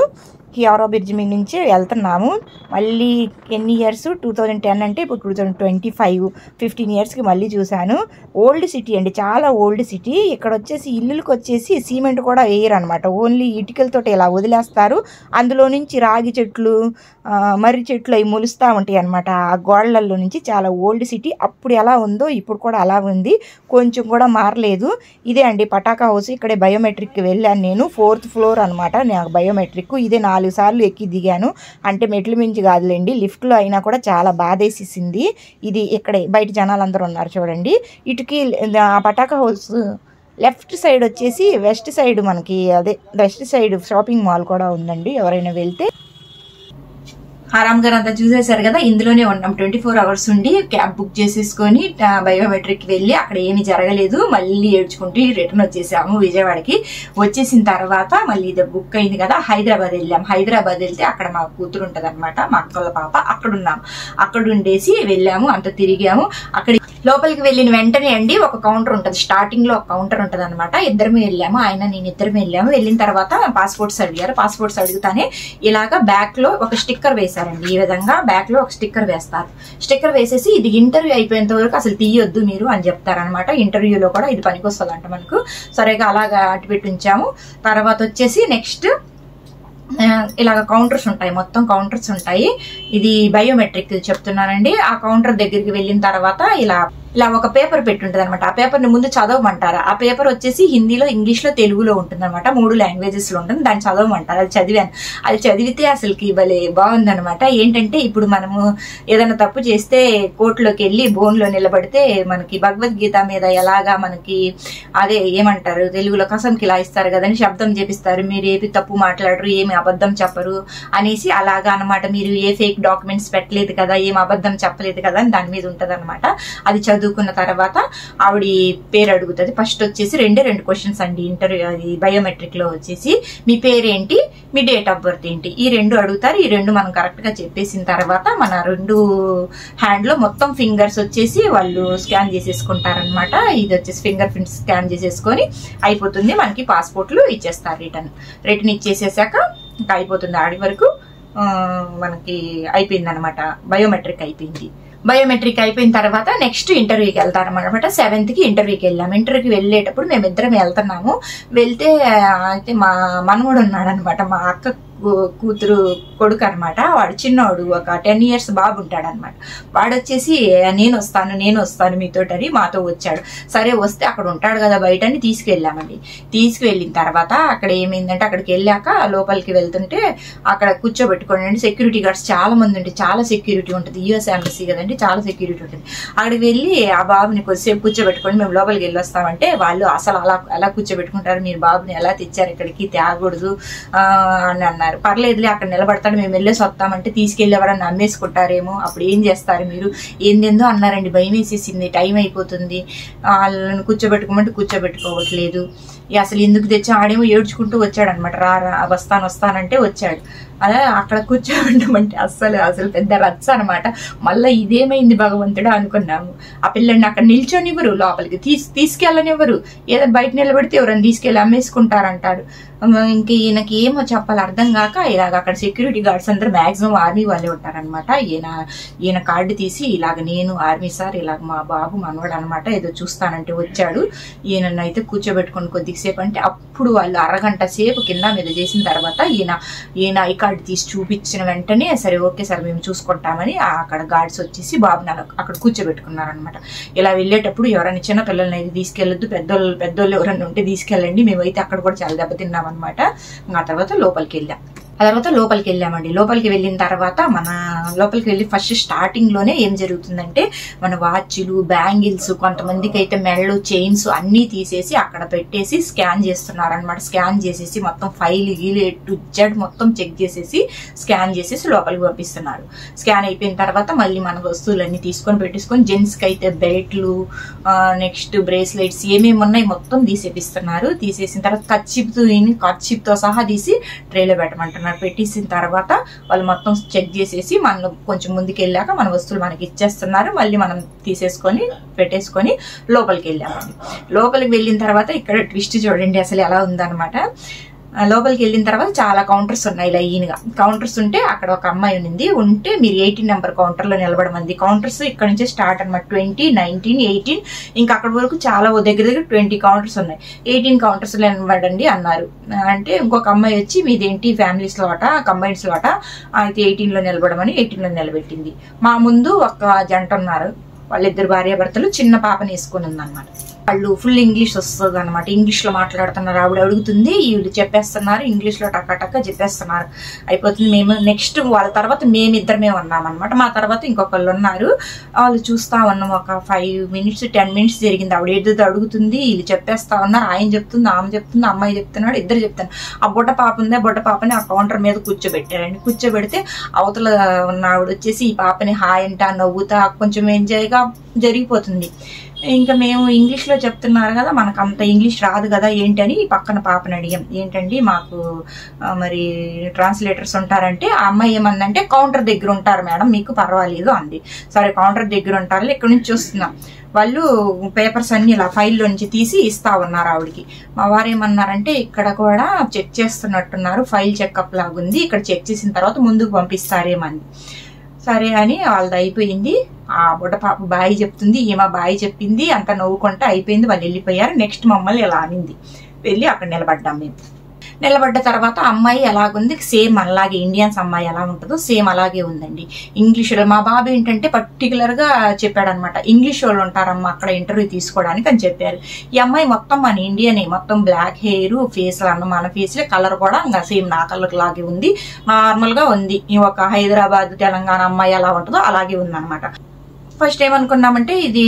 ఈ హౌరా బ్రిడ్జ్ మీద నుంచి వెళ్తున్నాము. మళ్ళీ ఎన్ని ఇయర్స్, 2010 అంటే ఇప్పుడు 2025, 15 yearsకి మళ్ళీ చూశాను. ఓల్డ్ సిటీ అండి, చాలా ఓల్డ్ సిటీ. ఇక్కడ వచ్చేసి ఇల్లులకు వచ్చేసి సిమెంట్ కూడా వేయరు అనమాట. ఓన్లీ ఇటుకలతో ఇలా వదిలేస్తారు. అందులో నుంచి రాగి చెట్లు, మర్రి చెట్లు అవి మొలుస్తూ ఉంటాయి అనమాట. ఆ గోడలలో నుంచి. చాలా ఓల్డ్ సిటీ. అప్పుడు ఎలా ఉందో ఇప్పుడు కూడా అలా ఉంది, కొంచెం కూడా మారలేదు. ఇదే అండి పటాకా హౌస్. ఇక్కడే బయోమెట్రిక్కి వెళ్ళాను నేను. 4th floor అనమాట నాకు బయోమెట్రిక్. ఇదే 4 సార్లు ఎక్కి దిగాను. అంటే మెట్ల మించి కాదులేండి, లిఫ్ట్లో అయినా కూడా చాలా బాధేసేసింది. ఇది ఇక్కడే బయట జనాలందరూ ఉన్నారు చూడండి. ఇటుకి పటాకా హౌస్ లెఫ్ట్ సైడ్ వచ్చేసి వెస్ట్ సైడ్ మనకి అదే వెస్ట్ సైడ్ షాపింగ్ మాల్ కూడా ఉందండి. ఎవరైనా వెళ్తే ఆరామ్ గారు అంతా చూసేశారు కదా. ఇందులోనే ఉన్నాం 24 hours ఉండి క్యాబ్ బుక్ చేసేసుకొని బయోమెట్రిక్ వెళ్ళి అక్కడ ఏమీ జరగలేదు. మళ్ళీ ఏడ్చుకుంటూ రిటర్న్ వచ్చేసాము విజయవాడకి. వచ్చేసిన తర్వాత మళ్ళీ ఇది బుక్ అయింది కదా, హైదరాబాద్ వెళ్ళాం. హైదరాబాద్ వెళ్తే అక్కడ మా కూతురు ఉంటది అనమాట, మా అక్కల పాప. అక్కడ ఉన్నాం. అక్కడ ఉండేసి వెళ్ళాము, అంత తిరిగాము. అక్కడ లోపలికి వెళ్ళిన వెంటనే అండి ఒక కౌంటర్ ఉంటుంది. స్టార్టింగ్ లో ఒక కౌంటర్ ఉంటుంది అనమాట. ఇద్దరమే వెళ్ళాము, ఆయన నేను ఇద్దరమే వెళ్ళాము. వెళ్ళిన తర్వాత పాస్పోర్ట్స్ అడిగారు. పాస్పోర్ట్స్ అడుగుతానే ఇలాగా బ్యాక్ లో ఒక స్టిక్కర్ వేశారండి. ఈ విధంగా బ్యాక్ లో ఒక స్టిక్కర్ వేస్తారు. స్టిక్కర్ వేసేసి ఇది ఇంటర్వ్యూ అయిపోయేంత వరకు అసలు తీయొద్దు మీరు అని చెప్తారనమాట. ఇంటర్వ్యూలో కూడా ఇది పనికొస్తుంది అంట మనకు. సరేగా అలాగా అటు పెట్టి ఉంచాము. తర్వాత వచ్చేసి నెక్స్ట్ ఇలాగ కౌంటర్స్ ఉంటాయి, మొత్తం కౌంటర్స్ ఉంటాయి. ఇది బయోమెట్రిక్ చెప్తున్నానండి. ఆ కౌంటర్ దగ్గరికి వెళ్ళిన తర్వాత ఇలా ఒక పేపర్ పెట్టుంటది అనమాట. ఆ పేపర్ ని ముందు చదవమంటారు. ఆ పేపర్ వచ్చేసి హిందీలో, ఇంగ్లీష్ లో, తెలుగులో ఉంటుంది అనమాట. 3 languages లో ఉంటుంది. దాన్ని చదవమంటారు. అది చదివాను. అది చదివితే అసలుకి భలే బాగుందనమాట. ఏంటంటే ఇప్పుడు మనము ఏదైనా తప్పు చేస్తే కోర్టులోకి వెళ్ళి బోన్లో నిలబడితే మనకి భగవద్గీత మీద ఎలాగా మనకి అదే ఏమంటారు తెలుగులో కసంకి ఇలా ఇస్తారు కదని శబ్దం చేపిస్తారు. మీరు ఏమి తప్పు మాట్లాడరు, ఏమి అబద్ధం చెప్పరు అనేసి అలాగా అనమాట. మీరు ఏ ఫేక్ డాక్యుమెంట్స్ పెట్టలేదు కదా, ఏం అబద్ధం చెప్పలేదు కదా అని దాని మీద ఉంటది అనమాట. అది చదువుకున్న తర్వాత ఆవిడ పేరు అడుగుతుంది. ఫస్ట్ వచ్చేసి 2 questions అండి ఇంటర్వ్యూ. అది బయోమెట్రిక్ లో వచ్చేసి మీ పేరేంటి, మీ డేట్ ఆఫ్ బర్త్ ఏంటి, ఈ 2 అడుగుతారు. ఈ 2 మనం కరెక్ట్ గా చెప్పేసిన తర్వాత మన 2 హ్యాండ్ లో మొత్తం ఫింగర్స్ వచ్చేసి వాళ్ళు స్కాన్ చేసేసుకుంటారనమాట. ఇది వచ్చేసి ఫింగర్ ప్రింట్స్ స్కాన్ చేసేసుకొని అయిపోతుంది. మనకి పాస్పోర్ట్లు ఇచ్చేస్తారు. రిటర్న్ ఇచ్చేసేసాక ఇంకా అయిపోతుంది. ఆడి వరకు మనకి అయిపోయింది అనమాట. బయోమెట్రిక్ అయిపోయింది. బయోమెట్రిక్ అయిపోయిన తర్వాత నెక్స్ట్ ఇంటర్వ్యూకి వెళ్తారనమాట. 7th కి ఇంటర్వ్యూకి వెళ్ళాము. ఇంటర్వ్యూకి వెళ్ళేటప్పుడు మేము ఇద్దరం వెళ్తున్నాము. వెళ్తే అయితే మా మనవడు ఉన్నాడు అనమాట, మా అక్క కూతురు కొడుకు అనమాట. వాడు చిన్నవాడు, ఒక 10 years బాబు ఉంటాడు అనమాట. వాడు వచ్చేసి నేను వస్తాను మీతోటని మాతో వచ్చాడు. సరే వస్తే అక్కడ ఉంటాడు కదా బయట అని తీసుకువెళ్ళామండి. తీసుకువెళ్ళిన తర్వాత అక్కడ ఏమైందంటే అక్కడికి వెళ్ళాక లోపలికి వెళ్తుంటే అక్కడ కూర్చోబెట్టుకోండి. సెక్యూరిటీ గార్డ్స్ చాలా మంది ఉంటుంది. చాలా సెక్యూరిటీ ఉంటుంది. US embassy కదండి, చాలా సెక్యూరిటీ ఉంటుంది. అక్కడికి వెళ్ళి ఆ బాబుని కొద్దిసేపు కూర్చోబెట్టుకొని మేము లోపలికి వెళ్ళొస్తామంటే వాళ్ళు అసలు అలా కూర్చోబెట్టుకుంటారు, మీరు బాబుని ఎలా తెచ్చారు ఇక్కడికి, తేగకూడదు అని అన్నారు. పర్లేదులే అక్కడ నిలబడతాడు, మేము వెళ్ళేసి వస్తామంటే తీసుకెళ్లి ఎవరన్నా అమ్మేసుకుంటారేమో, అప్పుడు ఏం చేస్తారు మీరు, ఏందేందో అన్నారండి. భయం వేసేసింది. టైం అయిపోతుంది, వాళ్ళని కూర్చోబెట్టుకోమంటే కూర్చోబెట్టుకోవట్లేదు. అసలు ఎందుకు తెచ్చా, ఆడేమో ఏడ్చుకుంటూ వచ్చాడు అనమాట. వస్తానంటే వచ్చాడు. అలా అక్కడ కూర్చోబెట్టమంటే అసలు పెద్ద రచ్చ అనమాట. మళ్ళీ ఇదేమైంది భగవంతుడా అనుకున్నాము. ఆ పిల్లని అక్కడ నిల్చొనివ్వరు, లోపలికి తీసుకెళ్ళనివ్వరు. ఏదో బయట నిలబెడితే ఎవరైనా తీసుకెళ్ళి అమ్మేసుకుంటారంటారు. ఇంక ఈయనకి ఏమో చెప్పాలి అర్థం కాక ఇలాగ అక్కడ సెక్యూరిటీ గార్డ్స్ అందరూ మాక్సిమం ఆర్మీ వాళ్ళే ఉంటారనమాట. ఈయన కార్డు తీసి ఇలాగ నేను ఆర్మీ సార్, ఇలాగ మా బాబు మనవాడు అనమాట, ఏదో చూస్తానంటే వచ్చాడు, ఈయనైతే కూర్చోబెట్టుకుని కొద్దిసేపు అంటే అప్పుడు వాళ్ళు అరగంట సేపు కింద మీద చేసిన తర్వాత ఈయన ఐ కార్డు తీసి చూపించిన వెంటనే సరే ఓకే సార్ మేము చూసుకుంటామని అక్కడ గార్డ్స్ వచ్చేసి బాబుని అక్కడ కూర్చోబెట్టుకున్నారనమాట. ఇలా వెళ్ళేటప్పుడు ఎవరైనా చిన్న పిల్లల్ని అయితే తీసుకెళ్ళొద్దు, పెద్దోళ్ళు ఎవరైనా ఉంటే తీసుకెళ్ళండి. మేమైతే అక్కడ కూడా చాలా దెబ్బతిన్నాం అనమాట. ఆ తర్వాత లోపలికి వెళ్ళామండి. లోపలికి వెళ్ళిన తర్వాత లోపలికి వెళ్ళి ఫస్ట్ స్టార్టింగ్ లోనే ఏం జరుగుతుందంటే మన వాచ్లు, బ్యాంగిల్స్, కొంతమందికి అయితే మెడలు, చైన్స్ అన్ని తీసేసి అక్కడ పెట్టేసి స్కాన్ చేస్తున్నారు అనమాట. స్కాన్ చేసేసి మొత్తం ఫైల్ టు జెడ్ మొత్తం చెక్ చేసేసి స్కాన్ చేసేసి లోపలికి పంపిస్తున్నారు. స్కాన్ అయిపోయిన తర్వాత మళ్ళీ మన వస్తువులన్నీ పెట్టేసుకొని జెంట్స్ కి అయితే బెల్ట్లు, నెక్స్ట్ బ్రేస్లెట్స్ ఏమేమి ఉన్నాయి మొత్తం తీసేపిస్తున్నారు. తీసేసిన తర్వాత కర్చీప్ తో సహా తీసి ట్రేలో పెట్టమంటున్నారు. పెట్టేసిన తర్వాత వాళ్ళు మొత్తం చెక్ చేసేసి మనం కొంచెం ముందుకు వెళ్ళాక మన వస్తువులు మనకి ఇచ్చేస్తున్నారు. మళ్ళీ మనం తీసేసుకొని పెట్టేసుకొని లోపలికి వెళ్ళామండి. లోపలికి వెళ్ళిన తర్వాత ఇక్కడ ట్విస్ట్ చూడండి అసలు ఎలా ఉందన్నమాట. లోపలికి వెళ్ళిన తర్వాత చాలా కౌంటర్స్ ఉన్నాయి లైన్ గా. కౌంటర్స్ ఉంటే అక్కడ ఒక అమ్మాయి ఉంటే మీరు 18 నెంబర్ కౌంటర్ లో నిలబడమంది. కౌంటర్స్ ఇక్కడ నుంచి స్టార్ట్ అనమాట. 20, 19, 18 ఇంకా అక్కడ వరకు చాలా దగ్గర 20 కౌంటర్స్ ఉన్నాయి. 18 కౌంటర్స్ లో నిలబడండి అన్నారు. అంటే ఇంకొక అమ్మాయి వచ్చి మీదేంటి ఫ్యామిలీ స్లాటా, కంబైన్డ్ స్లాటా, అయితే 18 లో నిలబడమని 18 లో నిలబెట్టింది. మా ముందు ఒక జంట ఉన్నారు, వాళ్ళిద్దరు భార్యాభర్తలు, చిన్న పాపని వేసుకుని ఉందన్నమాట. వాళ్ళు ఫుల్ ఇంగ్లీష్ వస్తుంది అనమాట. ఇంగ్లీష్ లో మాట్లాడుతున్నారు. ఆవిడ అడుగుతుంది, వీళ్ళు చెప్పేస్తున్నారు ఇంగ్లీష్ లో టక్క చెప్పేస్తున్నారు. అయిపోతుంది. మేము నెక్స్ట్ వాళ్ళ తర్వాత మేమిద్దరమే ఉన్నాం అనమాట. మా తర్వాత ఇంకొకళ్ళు ఉన్నారు. వాళ్ళు చూస్తా ఉన్నాం. ఒక 5 minutes 10 minutes జరిగింది. ఆవిడ ఏదో అడుగుతుంది, వీళ్ళు చెప్పేస్తా ఉన్నారు. ఆయన చెప్తుంది, ఆమె చెప్తుంది, అమ్మాయి చెప్తున్నాడు, ఇద్దరు చెప్తాను. ఆ బుట్ట పాప ఉంది, బుట్ట పాపని ఆ కౌంటర్ మీద కూర్చోబెట్టారండి. కూర్చోబెడితే అవతల ఉన్న ఆవిడ వచ్చేసి ఈ పాపని హాయ్ అంటా నవ్వుతా కొంచెం ఎంజాయ్గా జరిగిపోతుంది. ఇంకా మేము ఇంగ్లీష్ లో చెప్తున్నారు కదా, మనకు అంత ఇంగ్లీష్ రాదు కదా ఏంటని పక్కన పాపని అడిగాం. ఏంటండి మాకు మరి ట్రాన్స్లేటర్స్ ఉంటారంటే ఆ అమ్మాయి ఏమందంటే కౌంటర్ దగ్గర ఉంటారు మేడం, మీకు పర్వాలేదు అంది. సరే కౌంటర్ దగ్గర ఉంటారు, ఇక్కడ నుంచి చూస్తున్నాం. వాళ్ళు పేపర్స్ అన్ని ఇలా ఫైల్లో నుంచి తీసి ఇస్తా ఉన్నారు ఆవిడకి. మా వారు ఏమన్నారంటే ఇక్కడ కూడా చెక్ చేస్తున్నట్టున్నారు, ఫైల్ చెకప్ లాగుంది, ఇక్కడ చెక్ చేసిన తర్వాత ముందుకు పంపిస్తారేమని. సరే అని వాళ్ళది అయిపోయింది. ఆ బుడ్డ పాప బాయ్ చెప్తుంది, ఈమె బాయ్ చెప్పింది, అంత నవ్వుకుంటే అయిపోయింది. వాళ్ళు వెళ్ళిపోయారు. నెక్స్ట్ మమ్మల్ని ఇలా అనింది. వెళ్ళి అక్కడ నిలబడ్డాం. మేము నిలబడ్డ తర్వాత అమ్మాయి ఎలాగుంది, సేమ్ అలాగే ఇండియన్స్ అమ్మాయి ఎలా ఉంటుందో సేమ్ అలాగే ఉందండి. ఇంగ్లీష్లో మా బాబు ఏంటంటే పర్టికులర్ గా చెప్పాడనమాట, ఇంగ్లీష్ వాళ్ళు ఉంటారమ్మా అక్కడ ఇంటర్వ్యూ తీసుకోవడానికి అని చెప్పారు. ఈ అమ్మాయి మొత్తం మన ఇండియనే, మొత్తం బ్లాక్ హెయిర్, ఫేస్ అన్న మన ఫేస్ లో కలర్ కూడా ఇంకా సేమ్ నా కలర్ లాగే ఉంది. నార్మల్ గా ఉంది. ఒక హైదరాబాద్ తెలంగాణ అమ్మాయి ఎలా ఉంటుందో అలాగే ఉందన్నమాట. ఫస్ట్ ఏమనుకున్నామంటే ఇది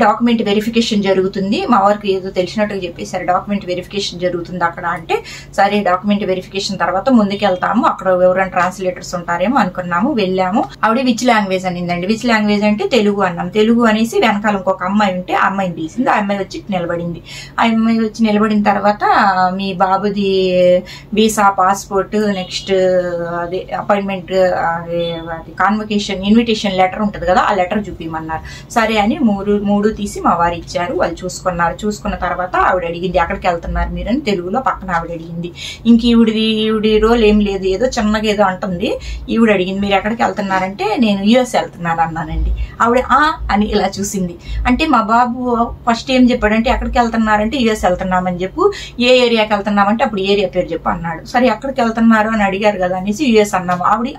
డాక్యుమెంట్ వెరిఫికేషన్ జరుగుతుంది, మా వారికి ఏదో తెలిసినట్టుగా చెప్పేశారు డాక్యుమెంట్ వెరిఫికేషన్ జరుగుతుంది అక్కడ అంటే. సరే డాక్యుమెంట్ వెరిఫికేషన్ తర్వాత ముందుకు వెళ్తాము, అక్కడ ఎవరైనా ట్రాన్స్లేటర్స్ ఉంటారేమో అనుకున్నాము. వెళ్ళాము. ఆవిడ విచ్ లాంగ్వేజ్ అనిందండి. విచ్ లాంగ్వేజ్ అంటే తెలుగు అన్నాం. తెలుగు అనేసి వెనకాల ఇంకొక అమ్మాయి ఉంటే ఆ అమ్మాయిని పిలిచింది. ఆ అమ్మాయి వచ్చి నిలబడింది. ఆ అమ్మాయి వచ్చి నిలబడిన తర్వాత మీ బాబుది వీసా, పాస్పోర్ట్, నెక్స్ట్ అదే అపాయింట్మెంట్, కాన్వకేషన్, ఇన్విటేషన్ లెటర్ ఉంటుంది కదా, ఆ లెటర్ చూపించమన్నారు. సరే అని మూడు తీసి మా వారు ఇచ్చారు. వాళ్ళు చూసుకున్నారు. చూసుకున్న తర్వాత ఆవిడ అడిగింది ఎక్కడికి వెళ్తున్నారు మీరు అని తెలుగులో. పక్కన ఆవిడ అడిగింది. ఇంక ఈవిడి రోల్ ఏం లేదు, ఏదో చిన్నగా ఏదో అంటుంది. ఈవిడ అడిగింది మీరు ఎక్కడికి వెళ్తున్నారంటే నేను యుఎస్ వెళ్తున్నాను అన్నానండి. ఆవిడ అని ఇలా చూసింది. అంటే మా బాబు ఫస్ట్ ఏం చెప్పాడంటే ఎక్కడికి వెళ్తున్నారంటే యుఎస్ వెళ్తున్నామని చెప్పు, ఏ ఏరియాకి వెళ్తున్నామంటే అప్పుడు ఏరియా పేరు చెప్పు అన్నాడు. సరే ఎక్కడికి వెళ్తున్నారు అని అడిగారు కదా అనేసి యుఎస్ అన్నాము. ఆవిడ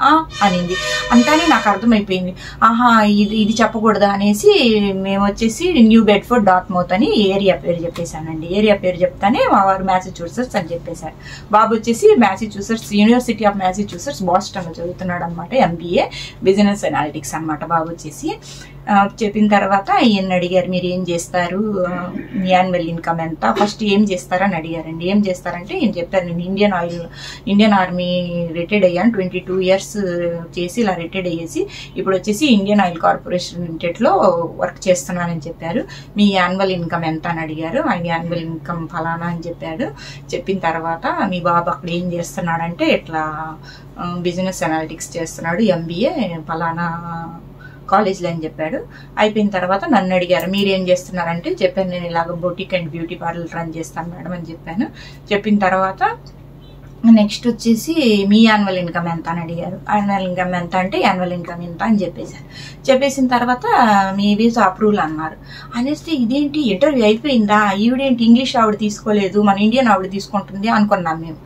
అనింది. అంతానే నాకు అర్థమైపోయింది. ఆహా ఇది చెప్పకూడదా అనేసి మేము వచ్చేసి న్యూ బెడ్ఫోర్డ్ డార్ట్మౌత్ అని ఏరియా పేరు చెప్పేశానండి. ఏరియా పేరు చెప్తానే మా వారు మ్యాసచ్యూసెట్స్ అని చెప్పేశారు. బాబు వచ్చేసి Massachusetts, university of Massachusetts Boston లో చదువుతున్నాడు అనమాట. ఎంబీఏ బిజినెస్ అనాలిటిక్స్ అనమాట బాబు వచ్చేసి. చెప్పిన తర్వాత ఈయన అడిగారు మీరు ఏం చేస్తారు, యాన్యువల్ ఇన్కమ్ ఎంత, ఫస్ట్ ఏం చేస్తారని అడిగారండి. ఏం చేస్తారంటే ఈయన చెప్పారు నేను ఇండియన్ ఆర్మీ రిటైర్డ్ అయ్యాను, 22 years చేసి ఇలా రిటైర్డ్ అయ్యేసి ఇప్పుడు వచ్చేసి ఇండియన్ ఆయిల్ ఆయిల్ కార్పొరేషన్ లిమిటెడ్లో వర్క్ చేస్తున్నానని చెప్పారు. మీ యాన్యువల్ ఇన్కమ్ ఎంత అని అడిగారు. ఆయన యాన్యువల్ ఇన్కమ్ ఫలానా అని చెప్పాడు. చెప్పిన తర్వాత మీ బాబు అక్కడ ఏం చేస్తున్నాడంటే ఇట్లా బిజినెస్ అనాలిటిక్స్ చేస్తున్నాడు, MBA ఫలానా కాలేజ్లో అని చెప్పాడు. అయిపోయిన తర్వాత నన్ను అడిగారు మీరేం చేస్తున్నారంటే చెప్పాను, నేను ఇలాగ boutique and beauty parlour run చేస్తాను మేడం అని చెప్పాను. చెప్పిన తర్వాత నెక్స్ట్ వచ్చేసి మీ యాన్యువల్ ఇన్కమ్ ఎంత అని అడిగారు. యాన్యువల్ ఇన్కమ్ ఎంత అంటే యాన్యువల్ ఇన్కమ్ ఎంత అని చెప్పేశారు. చెప్పేసిన తర్వాత మీ వీసా అప్రూవల్ అన్నారు. అనేస్తే ఇదేంటి ఇంటర్వ్యూ అయిపోయిందా, ఈవిడేంటి ఇంగ్లీష్ ఆవిడ తీసుకోలేదు, మన ఇండియన్ ఆవిడ తీసుకుంటుంది అనుకున్నాం మేము.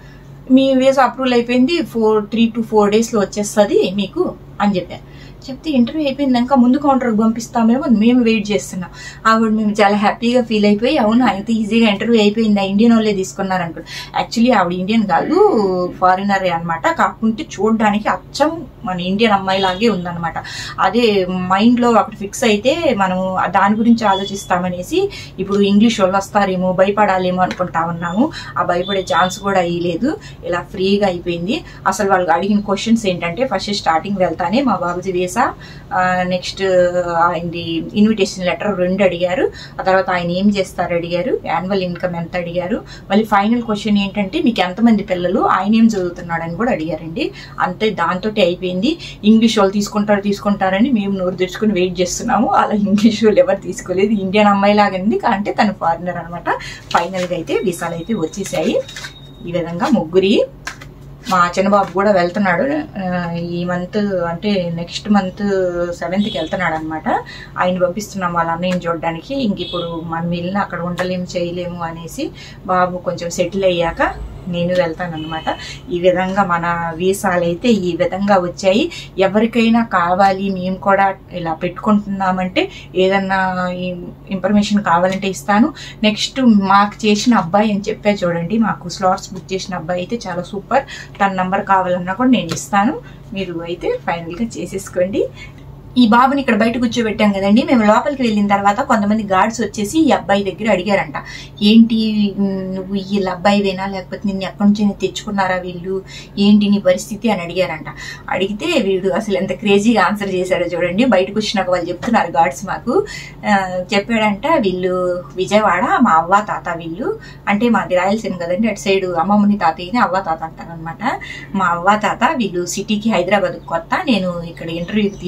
మీ వీసా అప్రూవల్ అయిపోయింది, 3 to 4 daysలో వచ్చేస్తుంది మీకు అని చెప్పారు. చెప్తే ఇంటర్వ్యూ అయిపోయింది, ఇంకా ముందు కౌంటర్కి పంపిస్తామేమో మేము వెయిట్ చేస్తున్నాం. ఆవిడ మేము చాలా హ్యాపీగా ఫీల్ అయిపోయి అవును ఇంత ఈజీగా ఇంటర్వ్యూ అయిపోయింది, ఇండియన్ వాళ్ళే తీసుకున్నారు అనుకో. యాక్చువల్లీ ఆవిడ ఇండియన్ కాదు, ఫారినరే అనమాట. కాకుంటే చూడడానికి అచ్చం మన ఇండియన్ అమ్మాయిలాగే ఉందన్నమాట. అదే మైండ్లో ఒకటి ఫిక్స్ అయితే మనం దాని గురించి ఆలోచిస్తామనేసి ఇప్పుడు ఇంగ్లీష్ వాళ్ళు వస్తారేమో భయపడాలేమో అనుకుంటా ఉన్నాము. ఆ భయపడే ఛాన్స్ కూడా అయ్యలేదు, ఇలా ఫ్రీగా అయిపోయింది. అసలు వాళ్ళు అడిగిన క్వశ్చన్స్ ఏంటంటే ఫస్ట్ స్టార్టింగ్ వెళ్తానే మా బాబుజీ వీసా, నెక్స్ట్ ఆయనది ఇన్విటేషన్ లెటర్ 2 అడిగారు. ఆ తర్వాత ఆయన ఏం చేస్తారు అడిగారు, యాన్యువల్ ఇన్కమ్ ఎంత అడిగారు. మళ్ళీ ఫైనల్ క్వశ్చన్ ఏంటంటే మీకు ఎంతమంది పిల్లలు, ఆయన ఏం చదువుతున్నాడని కూడా అడిగారండి. అంతే, దాంతో అయిపోయింది. ఇంగ్లీష్ వాళ్ళు తీసుకుంటారని మేము నోరు తెచ్చుకుని వెయిట్ చేస్తున్నాము. అలా ఇంగ్లీష్ వాళ్ళు ఎవరు తీసుకోలేదు, ఇండియన్ అమ్మాయిలాగా ఉంది, అంటే తను ఫారినర్ అనమాట. ఫైనల్గా అయితే వీసాలు అయితే వచ్చేసాయి. ఈ విధంగా ముగ్గురి. మా చిన్నబాబు కూడా వెళ్తున్నాడు ఈ మంత్, అంటే నెక్స్ట్ మంత్ 7th వెళ్తున్నాడు అనమాట. ఆయన పంపిస్తున్నాం వాళ్ళ అన్నయ్యని చూడడానికి. ఇంక ఇప్పుడు మనం వెళ్ళినా అక్కడ ఉండలేము చేయలేము అనేసి బాబు కొంచెం సెటిల్ అయ్యాక నేను వెళ్తాను అనమాట. ఈ విధంగా మన వీసాలు అయితే ఈ విధంగా వచ్చాయి. ఎవరికైనా కావాలి, మేము కూడా ఇలా పెట్టుకుంటున్నామంటే ఏదన్నా ఇన్ఫర్మేషన్ కావాలంటే ఇస్తాను. నెక్స్ట్ మాకు చేసిన అబ్బాయి అని చెప్పే చూడండి, మాకు స్లాట్స్ బుక్ చేసిన అబ్బాయి అయితే చాలా సూపర్. తన నంబర్ కావాలన్నా కూడా నేను ఇస్తాను, మీరు అయితే ఫైనల్గా చేసేసుకోండి. ఈ బాబుని ఇక్కడ బయట కూర్చోబెట్టాం కదండి. మేము లోపలికి వెళ్ళిన తర్వాత కొంతమంది గార్డ్స్ వచ్చేసి ఈ అబ్బాయి దగ్గర అడిగారంట, ఏంటి నువ్వు వీళ్ళ అబ్బాయివేనా లేకపోతే నిన్ను ఎక్కడి నుంచి తెచ్చుకున్నారా వీళ్ళు, ఏంటి నీ పరిస్థితి అని అడిగారంట. అడిగితే వీడు అసలు ఎంత క్రేజీగా ఆన్సర్ చేశాడో చూడండి. బయటకు వచ్చినాక వాళ్ళు చెప్తున్నారు గార్డ్స్ మాకు. చెప్పాడంట వీళ్ళు విజయవాడ, మా అవ్వ తాత వీళ్ళు, అంటే మాది రాయలసీమ కదండి, అటు సైడ్ అమ్మమ్మని తాతయ్యని అవ్వ తాత అంటారనమాట. మా అవ్వ తాత వీళ్ళు సిటీకి హైదరాబాద్ కొత్త, నేను ఇక్కడ ఇంటర్వ్యూకి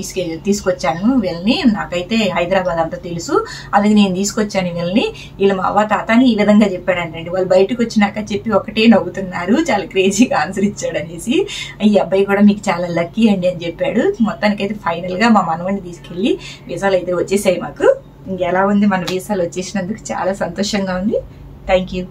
తీసుకొచ్చాను వీళ్ళని, నాకైతే హైదరాబాద్ అంతా తెలుసు, అది నేను తీసుకొచ్చాను వీళ్ళని, వీళ్ళు మా అవ్వ తాత అని ఈ విధంగా చెప్పాడంటండి. వాళ్ళు బయటకు వచ్చినాక చెప్పి ఒకటే నవ్వుతున్నారు, చాలా క్రేజీగా ఆన్సర్ ఇచ్చాడనేసి. ఈ అబ్బాయి కూడా మీకు చాలా లక్కీ అండి అని చెప్పాడు. మొత్తానికైతే ఫైనల్గా మా మనవడిని తీసుకెళ్ళి వీసాలు అయితే వచ్చేసాయి మాకు. ఇంకెలా ఉంది, మన వీసాలు వచ్చేసినందుకు చాలా సంతోషంగా ఉంది. Thank you.